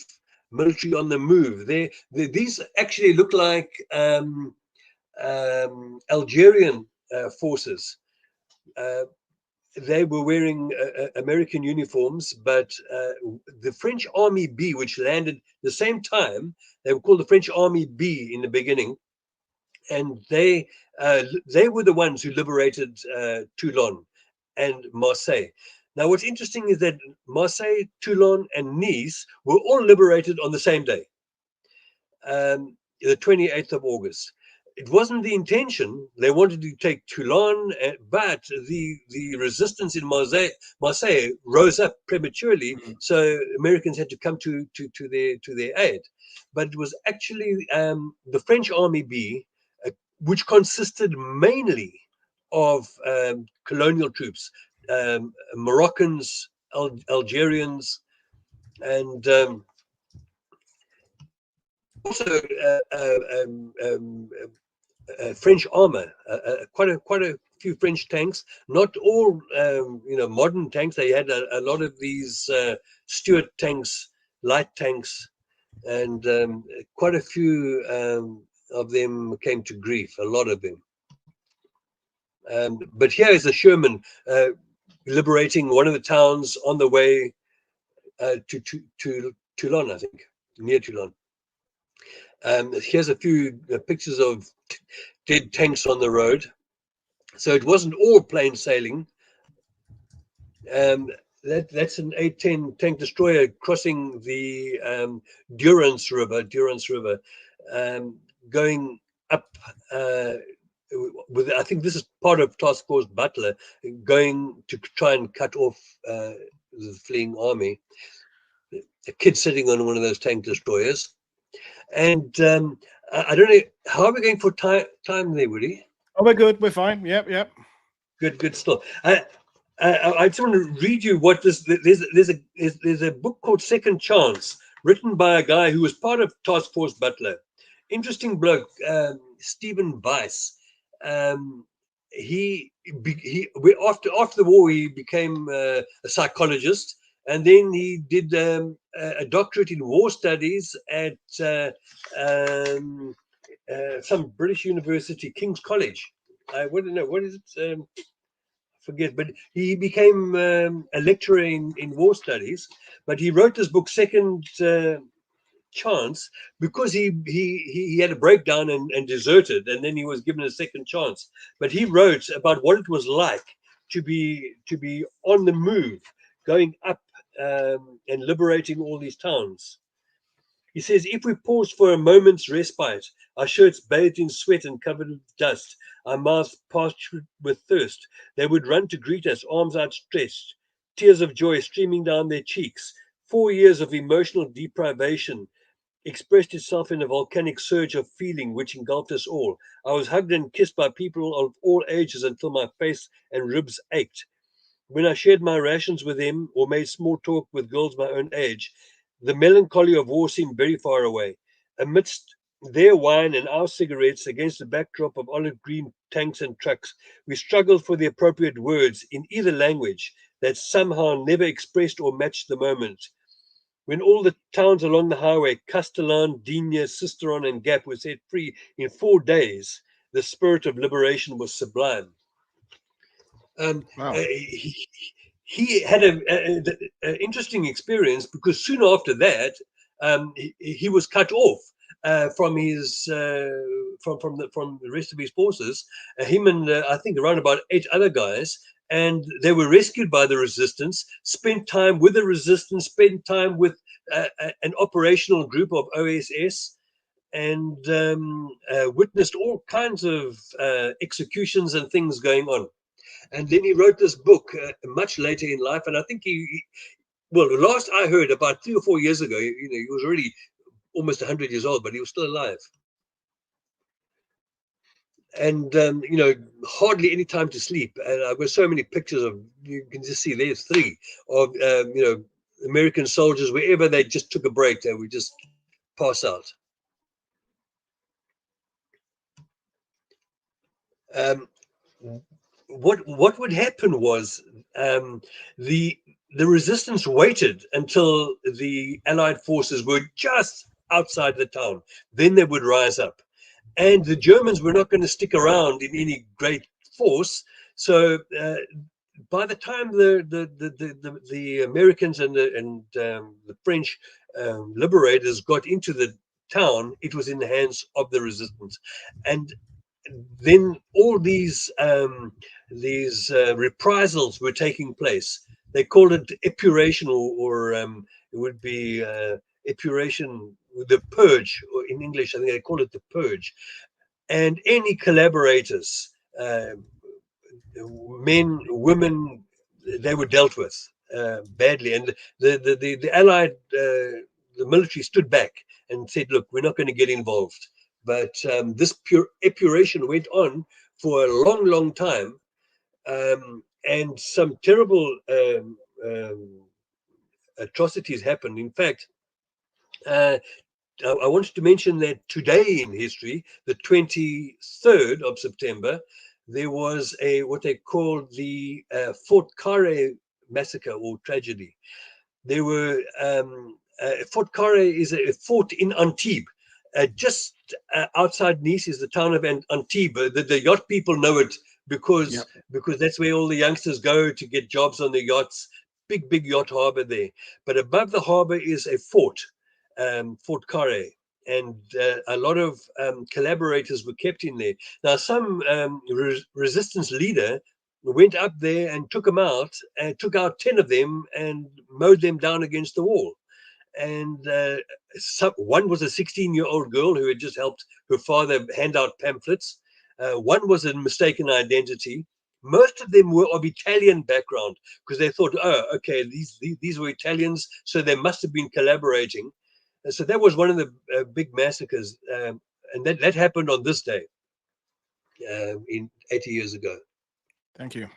military on the move. These actually look like Algerian forces. They were wearing American uniforms, but the French Army B, which landed the same time, they were called the French Army B in the beginning, and they were the ones who liberated Toulon and Marseille. Now, what's interesting is that Marseille, Toulon, and Nice were all liberated on the same day, the 28th of August. It wasn't the intention. They wanted to take Toulon, but the resistance in Marseille rose up prematurely, so Americans had to come to their aid. But it was actually the French Army B, which consisted mainly of colonial troops, Moroccans, Algerians, and also French armor, quite a few French tanks. Not all, modern tanks. They had a lot of these Stuart tanks, light tanks, and quite a few of them came to grief. A lot of them. But here is a Sherman liberating one of the towns on the way to Toulon, I think, near Toulon. Here's a few pictures of dead tanks on the road. So it wasn't all plain sailing. That's an A-10 tank destroyer crossing the Durance River, going up with, I think this is part of Task Force Butler, going to try and cut off the fleeing army. A kid sitting on one of those tank destroyers. And I don't know, how are we going for time there, Woody? Oh, we're good. We're fine. Yep. Good stuff. I just want to read you what this. There's a book called Second Chance, written by a guy who was part of Task Force Butler. Interesting bloke, Stephen Weiss. After the war, he became a psychologist, and then he did a doctorate in war studies at some British university, King's College. I wouldn't know, what is it? Forget, but he became a lecturer in war studies. But he wrote this book, Second Chance, because he had a breakdown and deserted, and then he was given a second chance. But he wrote about what it was like to be on the move, going up and liberating all these towns. He says, if we pause for a moment's respite, our shirts bathed in sweat and covered with dust, our mouths parched with thirst, they would run to greet us, arms outstretched, tears of joy streaming down their cheeks. 4 years of emotional deprivation expressed itself in a volcanic surge of feeling which engulfed us all. I was hugged and kissed by people of all ages until my face and ribs ached. When I shared my rations with them or made small talk with girls my own age, the melancholy of war seemed very far away. Amidst their wine and our cigarettes, against the backdrop of olive green tanks and trucks, we struggled for the appropriate words in either language that somehow never expressed or matched the moment. When all the towns along the highway, Castellan, Digne, Sisteron, and Gap, were set free in 4 days, the spirit of liberation was sublime. Wow. He had an interesting experience, because soon after that, he was cut off from his from the rest of his forces. Him and I think around about 8 other guys, and they were rescued by the resistance. Spent time with the resistance. Spent time with an operational group of OSS. And witnessed all kinds of executions and things going on. And then he wrote this book much later in life. And I think well, the last I heard, about 3 or 4 years ago, he was already almost 100 years old, but he was still alive. And, hardly any time to sleep. And I've got so many pictures of, you can just see there's 3 of, American soldiers, wherever they just took a break, they would just pass out. What would happen was the resistance waited until the Allied forces were just outside the town. Then they would rise up, and the Germans were not going to stick around in any great force. So by the time the Americans and the French liberators got into the town, it was in the hands of the resistance. And then all these reprisals were taking place. They called it epuration, or it would be epuration, the purge, or in English, I think they call it the purge. And any collaborators, men, women, they were dealt with badly. And the Allied, the military stood back and said, look, we're not going to get involved. But this epuration went on for a long, long time. And some terrible atrocities happened. In fact, I wanted to mention that today in history, the 23rd of September, there was what they called the Fort Carré massacre or tragedy. There were Fort Carré is a fort in Antibes. Just outside Nice is the town of Antibes. The yacht people know it because that's where all the youngsters go to get jobs on the yachts. Big yacht harbor there. But above the harbor is a fort, Fort Carré, and a lot of collaborators were kept in there. Now, some resistance leader went up there and took them out, and took out 10 of them and mowed them down against the wall. And one was a 16-year-old girl who had just helped her father hand out pamphlets. One was a mistaken identity. Most of them were of Italian background, because they thought, oh, okay, these were Italians, so they must have been collaborating. And so that was one of the big massacres, and that happened on this day, in 80 years ago. Thank you.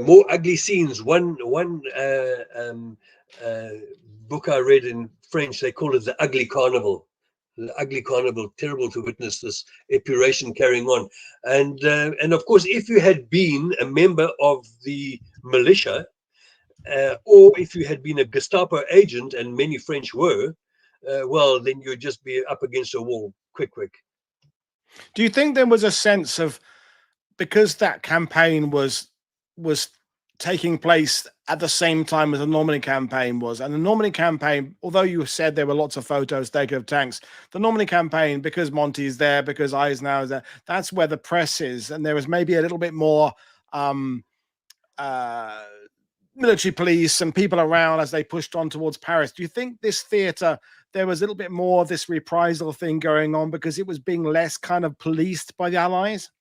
more ugly scenes. One book I read in French, they call it the ugly carnival. The ugly carnival, terrible to witness this epuration carrying on. And of course, if you had been a member of the militia, or if you had been a Gestapo agent, and many French were, well, then you'd just be up against a wall quick. Do you think there was a sense of, because that campaign was taking place at the same time as the Normandy campaign was, and the Normandy campaign, although you said there were lots of photos taken of tanks, the Normandy campaign, because Monty is there, because Eisenhower is there, that's where the press is, and there was maybe a little bit more military police and people around as they pushed on towards Paris. Do you think this theatre, there was a little bit more of this reprisal thing going on because it was being less kind of policed by the Allies?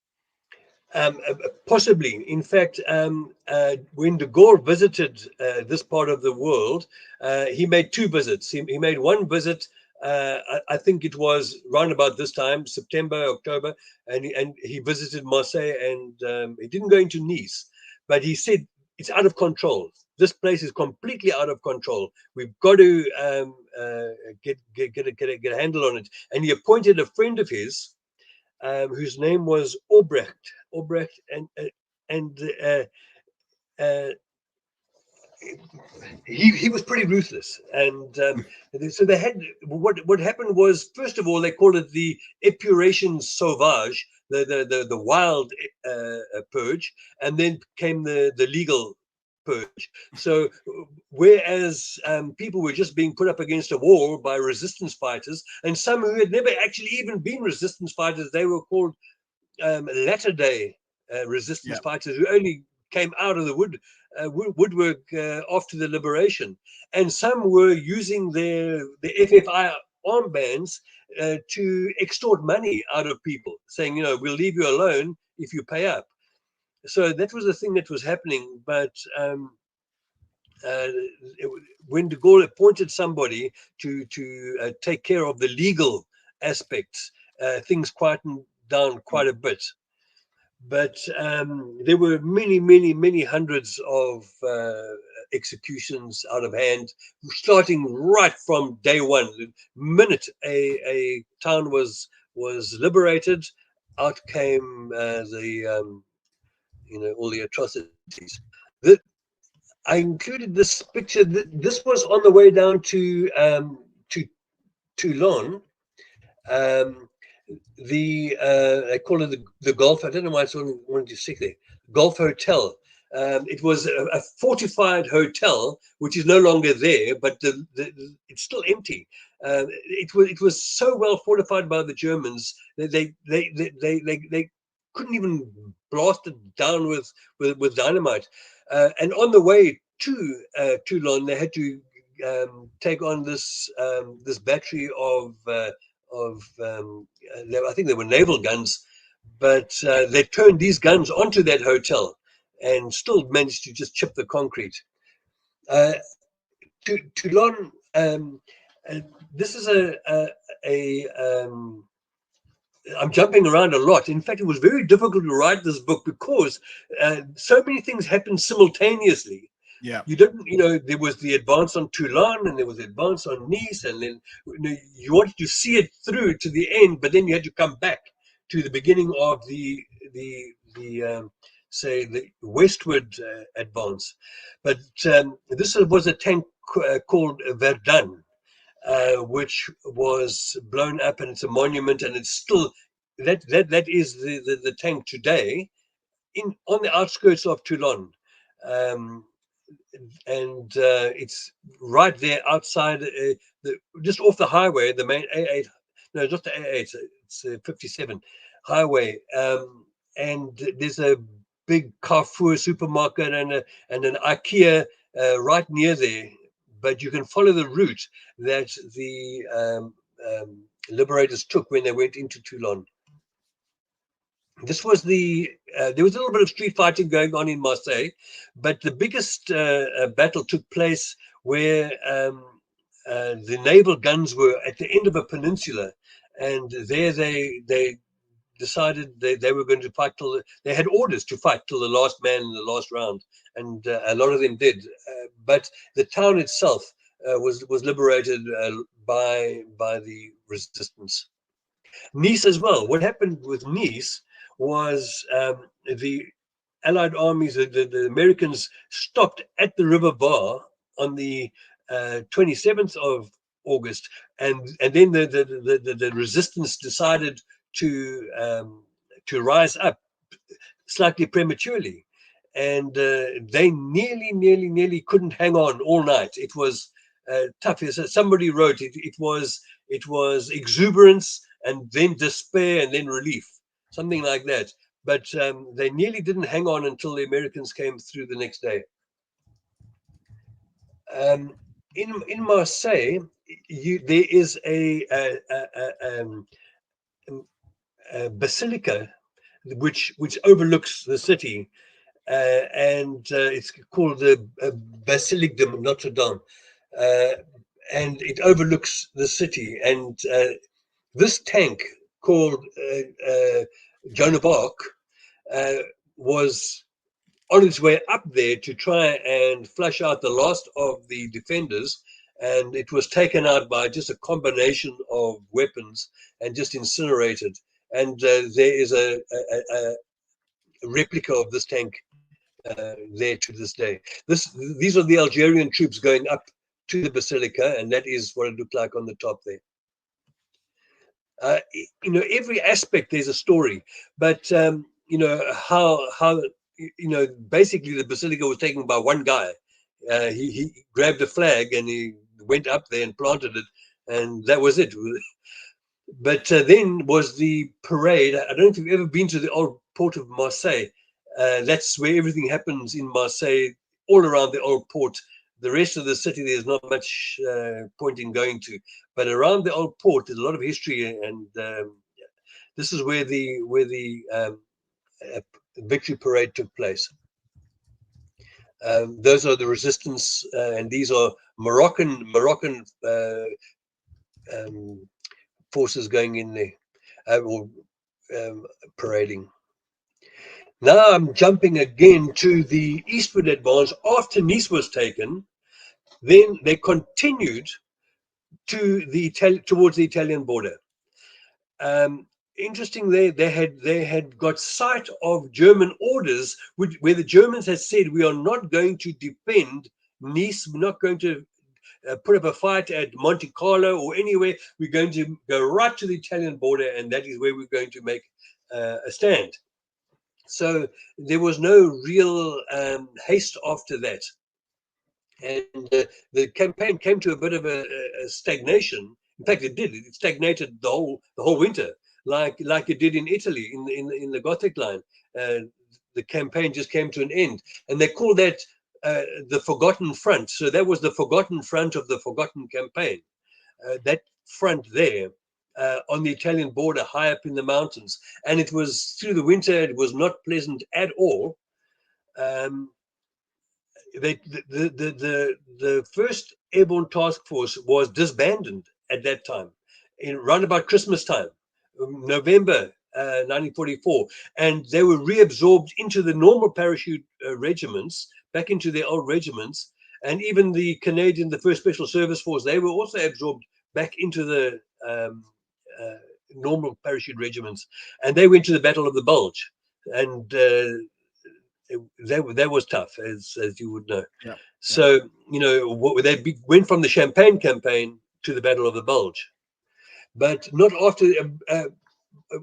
Possibly. In fact, when de Gaulle visited this part of the world, he made two visits. He made one visit, I think it was round about this time, September, October, and he visited Marseille, and he didn't go into Nice, but he said, it's out of control. This place is completely out of control. We've got to get a handle on it. And he appointed a friend of his, whose name was Albrecht, and he was pretty ruthless. And so they had, what happened was, first of all, they called it the epuration sauvage, the wild purge, and then came the legal purge. So whereas people were just being put up against a wall by resistance fighters, and some who had never actually even been resistance fighters, they were called latter day resistance fighters, who only came out of the woodwork after the liberation. And some were using the FFI armbands to extort money out of people, saying, we'll leave you alone if you pay up. So that was the thing that was happening. But when de Gaulle appointed somebody to take care of the legal aspects, things quietened down quite a bit. But there were many hundreds of executions out of hand, starting right from day one. The minute a town was liberated, out came all the atrocities. I included this picture. This was on the way down to Toulon. They call it the Golf. I don't know why it's on 126 there. Golf Hotel. It was a fortified hotel, which is no longer there, but it's still empty. It was so well fortified by the Germans that they couldn't even blast it down with dynamite. And on the way to Toulon, they had to take on this battery of I think they were naval guns, but they turned these guns onto that hotel and still managed to just chip the concrete. Toulon, this is I'm jumping around a lot. In fact, it was very difficult to write this book because so many things happened simultaneously. Yeah, you didn't, there was the advance on Toulon, and there was the advance on Nice, and then you wanted to see it through to the end, but then you had to come back to the beginning of the westward advance. But this was a tank called Verdun, which was blown up, and it's a monument, and it's still that is the tank today on the outskirts of Toulon. And it's right there outside, just off the highway, the main A8. No, not the A8. It's 57 highway. And there's a big Carrefour supermarket and an IKEA right near there. But you can follow the route that the liberators took when they went into Toulon. This was there was a little bit of street fighting going on in Marseille, but the biggest battle took place where the naval guns were at the end of a peninsula, and there the decided they were going to fight till they had orders to fight till the last man in the last round, and a lot of them did. But the town itself was liberated by the resistance. Nice as well. What happened with Nice was the Allied armies, the Americans stopped at the river Var on the 27th of August, and then the resistance decided to rise up slightly prematurely, and they nearly couldn't hang on all night. It was tough. Somebody wrote it was exuberance and then despair and then relief, something like that. But they nearly didn't hang on until the Americans came through the next day. In Marseille, there is a basilica which overlooks the city, and it's called the Basilique de Notre Dame, and it overlooks the city. And this tank called Joan of Arc was on its way up there to try and flush out the last of the defenders, and it was taken out by just a combination of weapons and just incinerated. And there is a replica of this tank there to this day. These are the Algerian troops going up to the basilica, and that is what it looked like on the top there. Every aspect there's a story, but how basically the basilica was taken by one guy. He grabbed a flag and he went up there and planted it, and that was it. But then was the parade. I don't know if you've ever been to the old port of Marseille. That's where everything happens in Marseille, all around the old port. The rest of the city, there's not much point in going to, but around the old port, there's a lot of history, and this is where the victory parade took place. Those are the resistance, and these are Moroccan forces going in there, or parading. Now I'm jumping again to the eastward advance after Nice was taken. Then they continued to towards the Italian border. Interesting, they had got sight of German orders where the Germans had said, we are not going to defend Nice, we're not going to put up a fight at Monte Carlo or anywhere. We're going to go right to the Italian border, and that is where we're going to make a stand. So there was no real haste after that. And the campaign came to a bit of a stagnation. In fact, it did. It stagnated the whole winter, like it did in Italy in the Gothic line. The campaign just came to an end, and they called that the Forgotten Front. So that was the forgotten front of the forgotten campaign. That front there on the Italian border, high up in the mountains, and it was through the winter. It was not pleasant at all. The first Airborne Task Force was disbanded at that time, around about Christmas time, November 1944, and they were reabsorbed into the normal parachute regiments, back into their old regiments, and even the First Special Service Force, they were also absorbed back into the normal parachute regiments, and they went to the Battle of the Bulge, and that was tough, as you would know. Yeah. So they went from the Champagne campaign to the Battle of the Bulge, but not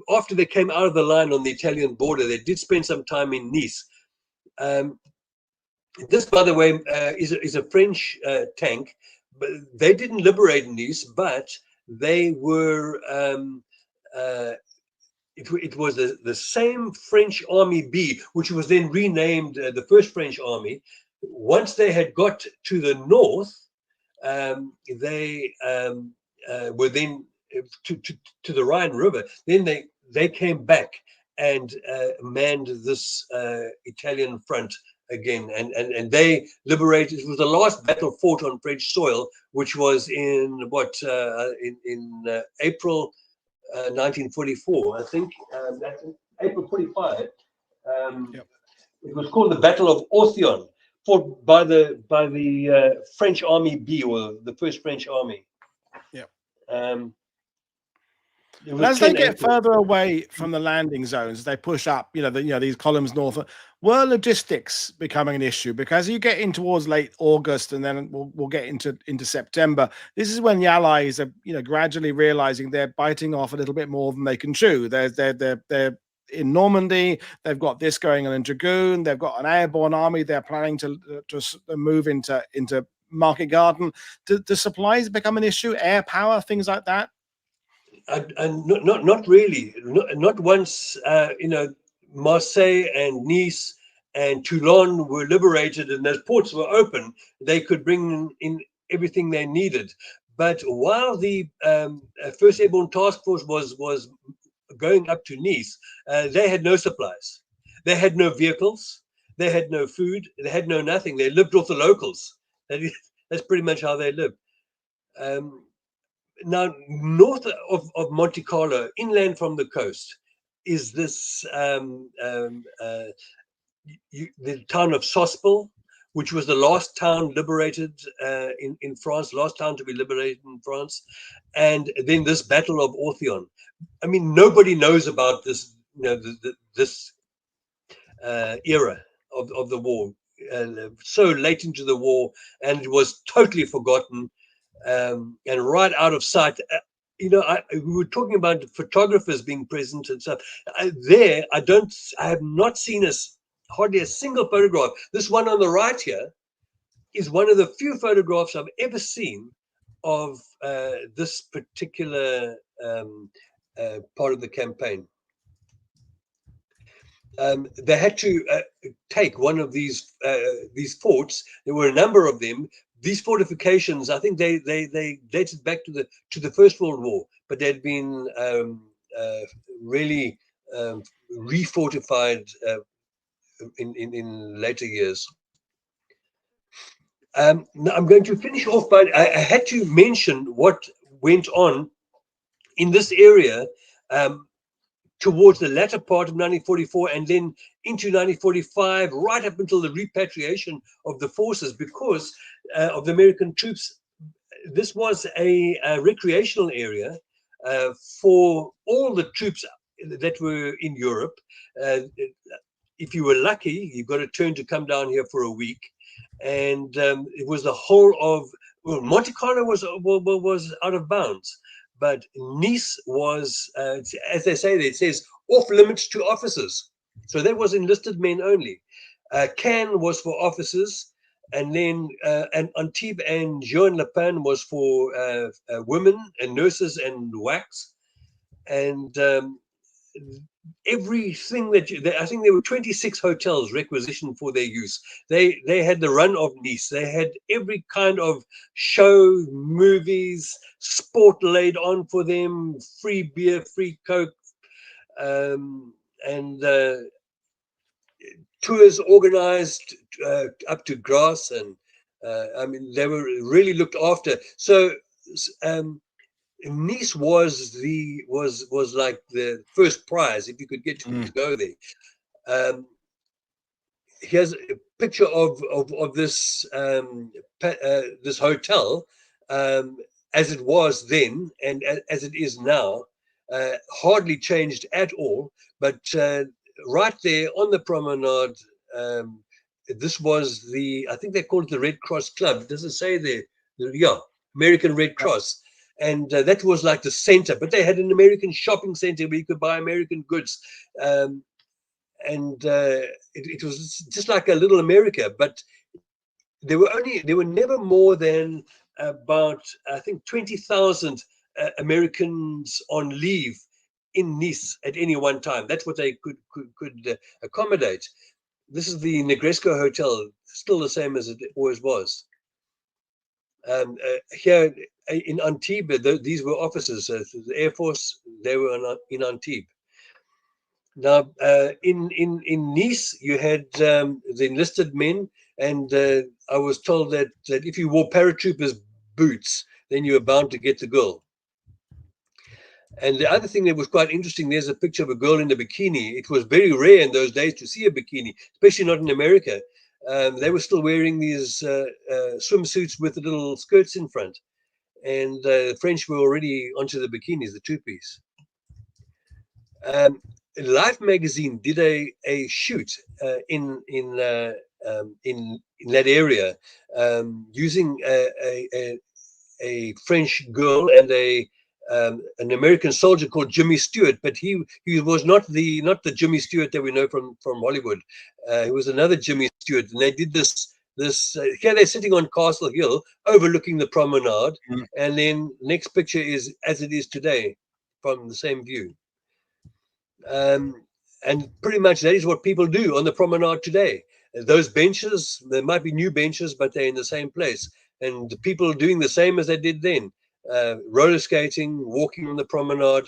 after they came out of the line on the Italian border. They did spend some time in Nice. This, by the way, is a French tank, but they didn't liberate Nice, but they were. It was the same French Army B, which was then renamed the First French Army. Once they had got to the north, they were then to the Rhine River. Then they came back and manned this Italian front again, and they liberated. It was the last battle fought on French soil, which was in April 1944. I think that's in April 45. Yep. It was called the Battle of Orthyon, fought by the French Army B, or the First French Army. Yep. It And was as they 10 get April. further away from the landing zones, they push up. These columns north. Were logistics becoming an issue? Because you get in towards late August, and then we'll get into September. This is when the Allies are gradually realizing they're biting off a little bit more than they can chew. They're in Normandy. They've got this going on in Dragoon. They've got an airborne army. They're planning to move into Market Garden. Do supplies become an issue? Air power, things like that. Not really. Not once. Marseille and Nice and Toulon were liberated, and those ports were open. They could bring in everything they needed. But while the First Airborne Task Force was going up to Nice, they had no supplies. They had no vehicles. They had no food. They had no nothing. They lived off the locals. That's pretty much how they lived. Now, north of Monte Carlo, inland from the coast, is this the town of Sospel, which was the last town liberated in France, last town to be liberated in France, and then this Battle of Orthyon. I mean, nobody knows about this, this era of the war, so late into the war, and it was totally forgotten. And right out of sight. We were talking about photographers being present and stuff. I have not seen hardly a single photograph. This one on the right here is one of the few photographs I've ever seen of this particular part of the campaign. They had to take one of these forts. There were a number of them. These fortifications, I think they dated back to the First World War, but they'd been really refortified in later years. Now I'm going to finish off, but I had to mention what went on in this area towards the latter part of 1944 and then into 1945, right up until the repatriation of the forces, because of the American troops. This was a recreational area for all the troops that were in Europe. If you were lucky, you got a turn to come down here for a week. And it was the whole of, well, Monte Carlo was out of bounds. But Nice was, as they say, it says off limits to officers. So that was enlisted men only. Cannes was for officers, and then Antibes and Juan-les-Pins was for women and nurses and wax. And everything I think there were 26 hotels requisitioned for their use. They had the run of Nice. They had every kind of show, movies, sport laid on for them, free beer, free Coke, and tours organized up to Grasse, and I mean, they were really looked after. So Nice was like the first prize if you could get to go there. Here's a picture of this this hotel as it was then and as it is now. Hardly changed at all, but right there on the promenade, this was I think they called it the Red Cross Club. Does it say there? Yeah, American Red Cross. And that was like the center, but they had an American shopping center where you could buy American goods. And it was just like a little America, but there were never more than about, I think, 20,000 Americans on leave in Nice at any one time. That's what they could accommodate. This is the Negresco Hotel, still the same as it always was. Here in Antibes, these were officers. So the Air Force, they were in Antibes. Now, in Nice, you had the enlisted men, and I was told that if you wore paratroopers' boots, then you were bound to get the girl. And the other thing that was quite interesting, there's a picture of a girl in a bikini. It was very rare in those days to see a bikini, especially not in America. They were still wearing these swimsuits with the little skirts in front. And the French were already onto the bikinis, the two-piece. Life magazine did a shoot in that area using a French girl and an American soldier called Jimmy Stewart, but he was not the Jimmy Stewart that we know from Hollywood. He was another Jimmy Stewart, and they did this here they're sitting on Castle Hill overlooking the promenade, and then next picture is as it is today from the same view. And pretty much that is what people do on the promenade today. Those benches, there might be new benches, but they're in the same place, and the people doing the same as they did then. Roller skating, walking on the promenade.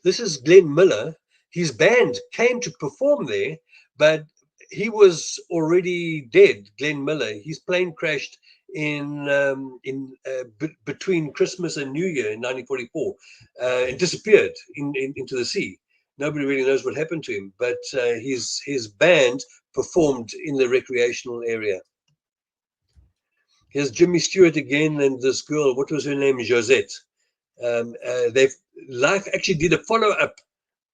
This is Glenn Miller. His band came to perform there, but he was already dead. Glenn Miller. His plane crashed between Christmas and New Year in 1944, and disappeared into the sea. Nobody really knows what happened to him, but his band performed in the recreational area. Here's Jimmy Stewart again, and this girl, what was her name? Josette. Life actually did a follow-up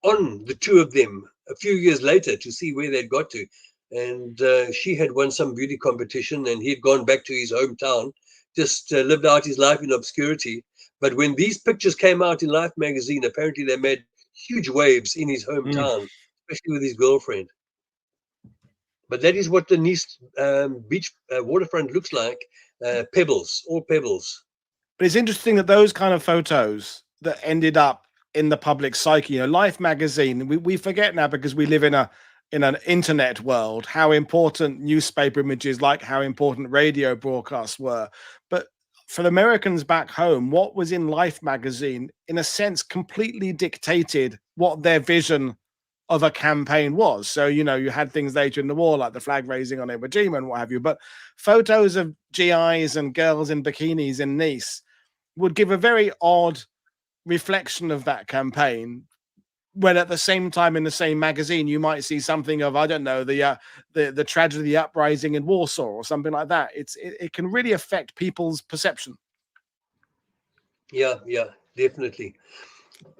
on the two of them a few years later to see where they'd got to. And she had won some beauty competition, and he'd gone back to his hometown, just lived out his life in obscurity. But when these pictures came out in Life magazine, apparently they made huge waves in his hometown, especially with his girlfriend. But that is what the Nice beach waterfront looks like. Pebbles, all pebbles. But it's interesting that those kind of photos that ended up in the public psyche, you know, Life magazine, we forget now because we live in an internet world how important newspaper images, like how important radio broadcasts were. But for the Americans back home, what was in Life magazine, in a sense, completely dictated what their vision of a campaign was. So, you know, you had things later in the war, like the flag raising on Iwo Jima and what have you, but photos of GIs and girls in bikinis in Nice would give a very odd reflection of that campaign, when at the same time in the same magazine you might see something of, I don't know, the tragedy, the uprising in Warsaw or something like that. It can really affect people's perception. Yeah, definitely.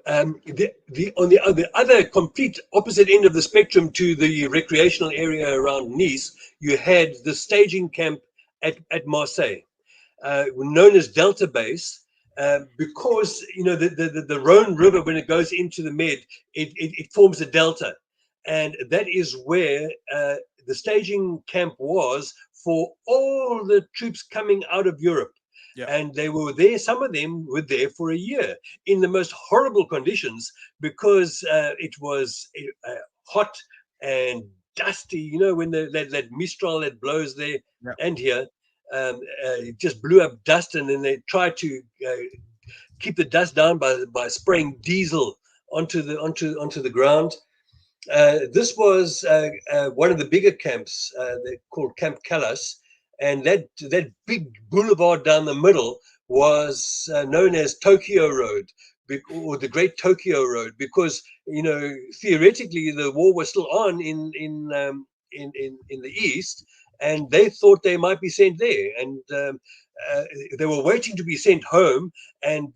On the other complete opposite end of the spectrum to the recreational area around Nice, you had the staging camp at Marseille, known as Delta Base, because you know the Rhone River, when it goes into the Med, it forms a delta, and that is where the staging camp was for all the troops coming out of Europe. Yeah. And they were there, some of them were there for a year in the most horrible conditions, because it was hot and dusty, you know, when that mistral that blows there. Yeah. And here, it just blew up dust, and then they tried to keep the dust down by spraying diesel onto the ground. This was one of the bigger camps, they called Camp Callas. And that big boulevard down the middle was known as Tokyo Road, or the Great Tokyo Road, because, you know, theoretically the war was still on in the east, and they thought they might be sent there, and they were waiting to be sent home, and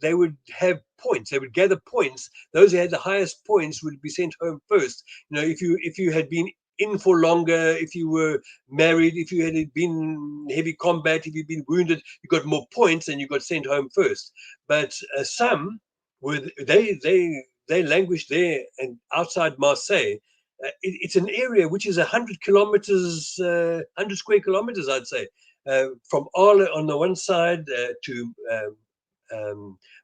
they would have points. They would gather points. Those who had the highest points would be sent home first. You know, if you had been in for longer, if you were married, if you had been heavy combat, if you'd been wounded, you got more points and you got sent home first. But some were they languished there and outside Marseille. It's an area which is 100 kilometers, 100 square kilometers, I'd say, from Arles on the one side to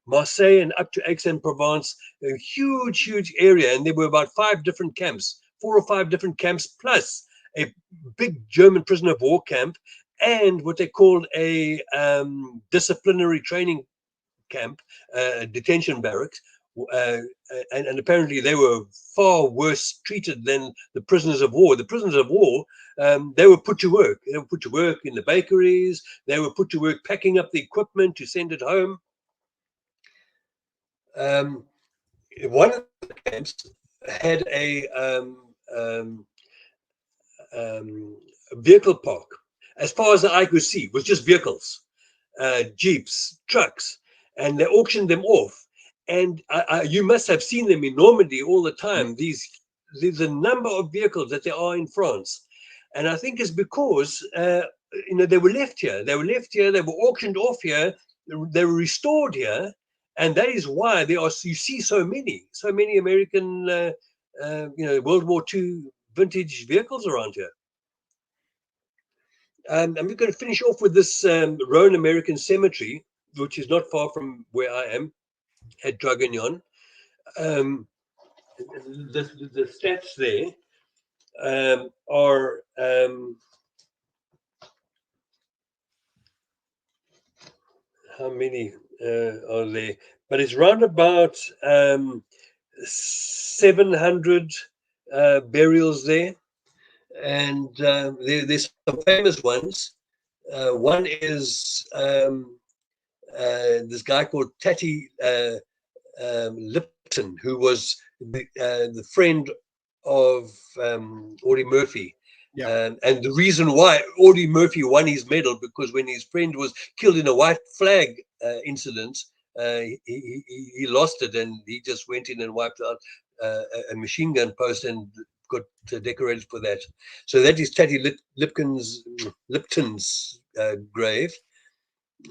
Marseille and up to Aix-en-Provence. A huge area, and there were about 5 different camps. 4 or 5 different camps, plus a big German prisoner of war camp, and what they called a disciplinary training camp, detention barracks. And apparently they were far worse treated than the prisoners of war. The prisoners of war, they were put to work. They were put to work in the bakeries. They were put to work packing up the equipment to send it home. One of the camps had a vehicle park. As far as the eye could see, was just vehicles, jeeps, trucks, and they auctioned them off. And you must have seen them in Normandy all the time. There's a number of vehicles that there are in France, and I think it's because they were left here. They were left here. They were auctioned off here. They were restored here, and that is why there are. You see so many American, World War II vintage vehicles around here. I'm going to finish off with this Roan American cemetery, which is not far from where I am at Dragoon. The stats there are how many are there? But it's round about 700 burials there. And there's some famous ones. One is this guy called Tatty Lipton, who was the friend of Audie Murphy. Yeah. And the reason why Audie Murphy won his medal, because when his friend was killed in a white flag incident, he lost it, and he just went in and wiped out a machine gun post and got decorated for that. So that is Tatty Lipton's grave.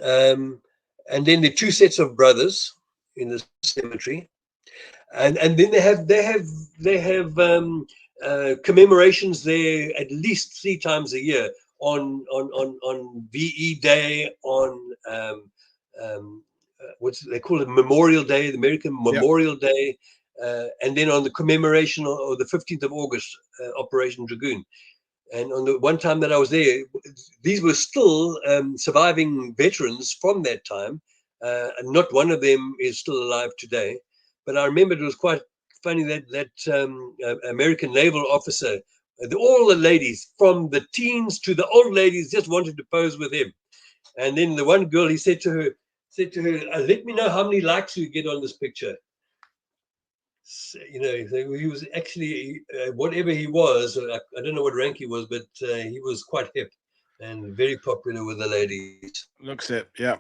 And then the two sets of brothers in the cemetery, and then they have commemorations there at least 3 times a year on VE Day, on what's they call it, Memorial Day, the American Memorial Day, and then on the commemoration of the 15th of August, Operation Dragoon. And on the one time that I was there, these were still surviving veterans from that time, and not one of them is still alive today. But I remember it was quite funny that American naval officer, all the ladies, from the teens to the old ladies, just wanted to pose with him. And then the one girl, he said to her, let me know how many likes you get on this picture. So, he was actually, whatever he was, I don't know what rank he was, but he was quite hip and very popular with the ladies. Looks it, yeah.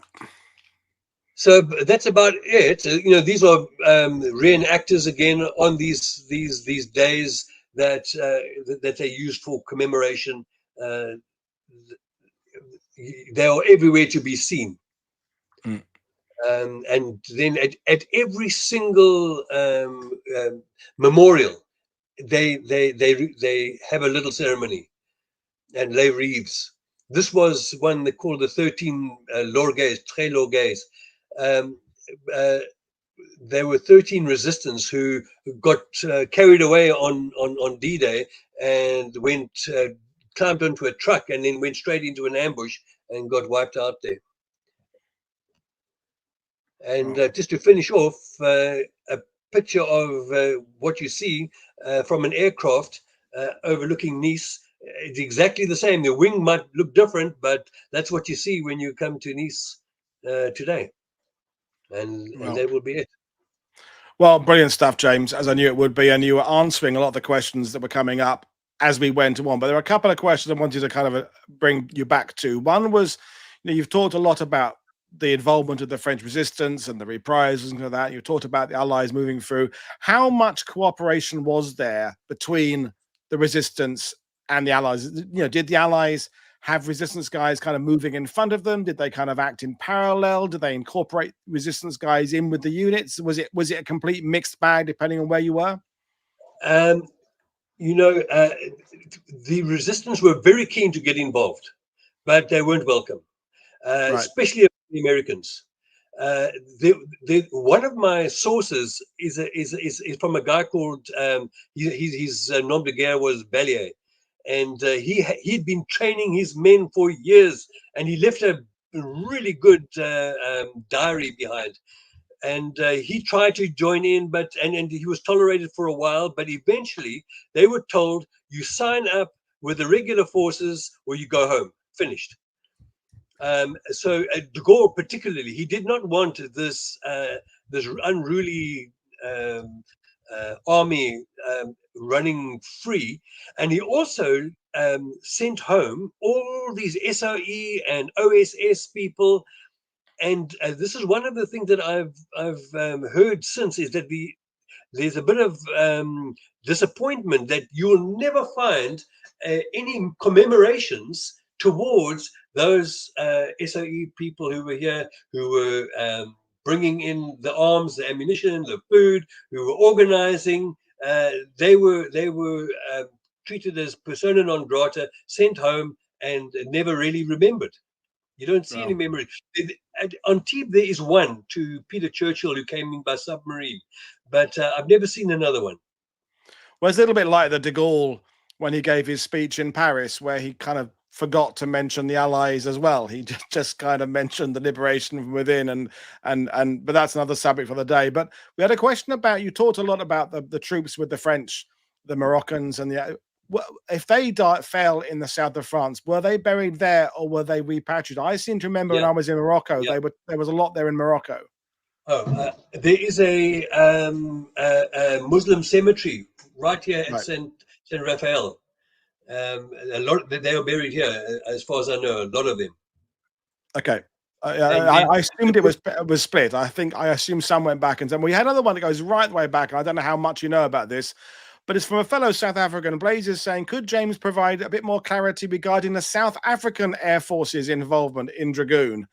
So that's about it. These are reenactors again on these days that they use for commemoration. They are everywhere to be seen. Mm. And then at every single memorial, they have a little ceremony and lay wreaths. This was one they called the 13 Lorgays, Très Lorgays. There were 13 resistants who got carried away on D-Day and climbed onto a truck and then went straight into an ambush and got wiped out there. And just to finish off, a picture of what you see from an aircraft overlooking Nice. It's exactly the same. The wing might look different, but that's what you see when you come to Nice today. And that will be it. Well, brilliant stuff, James, as I knew it would be. And you were answering a lot of the questions that were coming up as we went on. But there are a couple of questions I wanted to kind of bring you back to. One was, you've talked a lot about the involvement of the French resistance and the reprisals and all that. You talked about the Allies moving through. How much cooperation was there between the resistance and the Allies? Did the Allies have resistance guys kind of moving in front of them? Did they kind of act in parallel? Did they incorporate resistance guys in with the units? Was it a complete mixed bag depending on where you were? The resistance were very keen to get involved, but they weren't welcome, right. Especially the Americans. One of my sources is from a guy called his nom de guerre was Bellier, and he'd been training his men for years, and he left a really good diary behind. And he tried to join in, but he was tolerated for a while. But eventually, they were told, "You sign up with the regular forces, or you go home." Finished. So de Gaulle, particularly, he did not want this this unruly army running free. And he also sent home all these SOE and OSS people. And this is one of the things that I've heard since, is that there's a bit of disappointment that you'll never find any commemorations towards those SOE people who were here, who were bringing in the arms, the ammunition, the food, who were organizing. They were treated as persona non grata, sent home, and never really remembered. You don't see any memory. Antibes, there is one to Peter Churchill, who came in by submarine, but I've never seen another one. Well, it's a little bit like the de Gaulle when he gave his speech in Paris, where he kind of forgot to mention the Allies as well. He just kind of mentioned the liberation from within, but that's another subject for the day. But we had a question about, you talked a lot about the troops with the French, the Moroccans, and if they fell in the south of France, were they buried there or were they repatriated? I seem to remember when I was in Morocco, there was a lot there in Morocco. Oh, there is a Muslim cemetery right here at Saint Raphael. A lot, they are buried here, as far as I know. A lot of them. Okay. I assumed it was split. I assumed some went back, and then we had another one that goes right the way back. I don't know how much you know about this, but it's from a fellow South African. Blazers saying, could James provide a bit more clarity regarding the South African Air Force's involvement in Dragoon?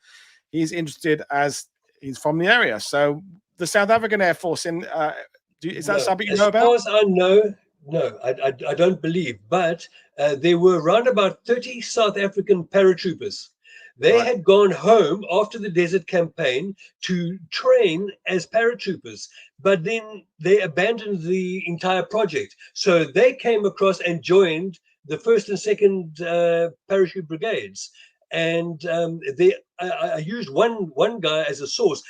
He's interested as he's from the area. So the South African Air Force, is that something you know about? As far as I know, no, I don't believe. But there were around about 30 South African paratroopers. They had gone home after the desert campaign to train as paratroopers, but then they abandoned the entire project. So they came across and joined the 1st and 2nd parachute brigades. And I used one guy as a source,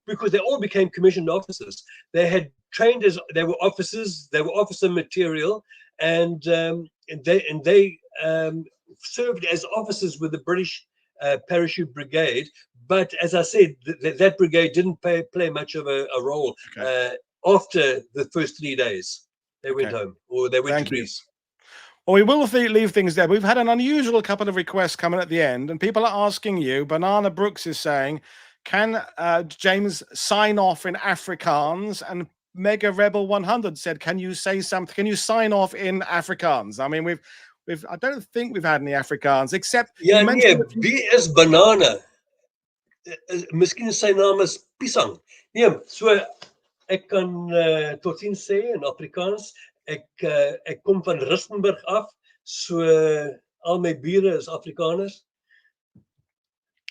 because they all became commissioned officers. They had trained they were officers, they were officer material, and they served as officers with the British parachute brigade. But as I said, that brigade didn't play much of a role after the first 3 days. They went home, or they went to Greece. Well, we will leave things there. We've had an unusual couple of requests coming at the end, and people are asking you. Banana Brooks is saying, can James sign off in Afrikaans? And Mega Rebel 100 said, can you say something? Can you sign off in Afrikaans? I mean, I don't think we've had any Afrikaans, except you mentioned wie is banana? Miskien sy naam is Pisang. Nee, so ek kan tot ziens sê in Afrikaans. Ek kom van Rustenburg af, so al my bure is Afrikaners.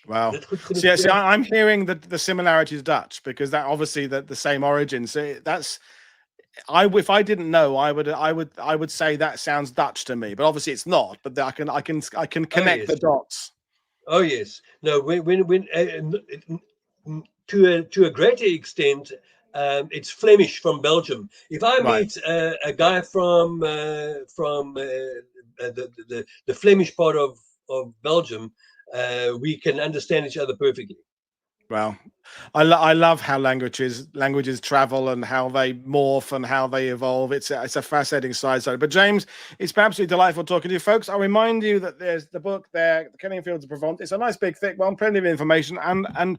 Wow. See, I'm hearing the similarities Dutch, because that obviously the same origin. So that's if I didn't know, I would say that sounds Dutch to me, but obviously it's not. But I can connect the dots. Oh yes, no. When to a greater extent, it's Flemish from Belgium. If I meet a guy from the Flemish part of Belgium, we can understand each other perfectly. Well, I love how languages travel and how they morph and how they evolve. It's a fascinating side story. But James, it's been absolutely delightful talking to you, folks. I'll remind you that there's the book there, The Killing Fields of Provence. It's a nice big thick one, plenty of information, and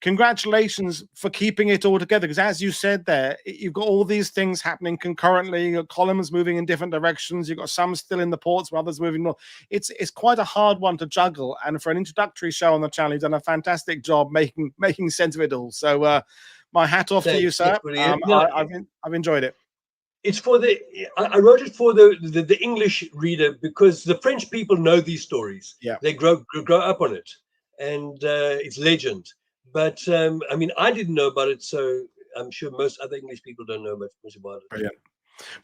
congratulations for keeping it all together, because as you said there, you've got all these things happening concurrently. You've got columns moving in different directions. You've got some still in the ports, while others moving north. It's quite a hard one to juggle, and for an introductory show on the channel, you've done a fantastic job making sense of it all. So my hat off to you, sir. I've enjoyed it. It's I wrote it for the English reader, because the French people know these stories. Yeah, they grow up on it, and it's legend. But I mean, I didn't know about it, so I'm sure most other English people don't know much about it. Brilliant.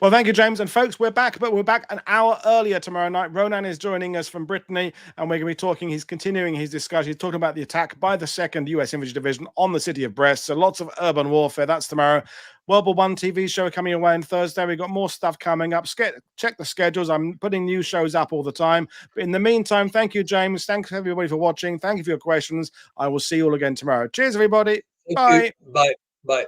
Well, thank you, James. And folks, we're back, but we're back an hour earlier tomorrow night. Ronan is joining us from Brittany, and we're going to be talking. He's continuing his discussion. He's talking about the attack by the 2nd US Infantry Division on the city of Brest. So lots of urban warfare. That's tomorrow. World War I TV show coming away on Thursday. We've got more stuff coming up. Check the schedules. I'm putting new shows up all the time. But in the meantime, thank you, James. Thanks, everybody, for watching. Thank you for your questions. I will see you all again tomorrow. Cheers, everybody. Bye. Bye. Bye.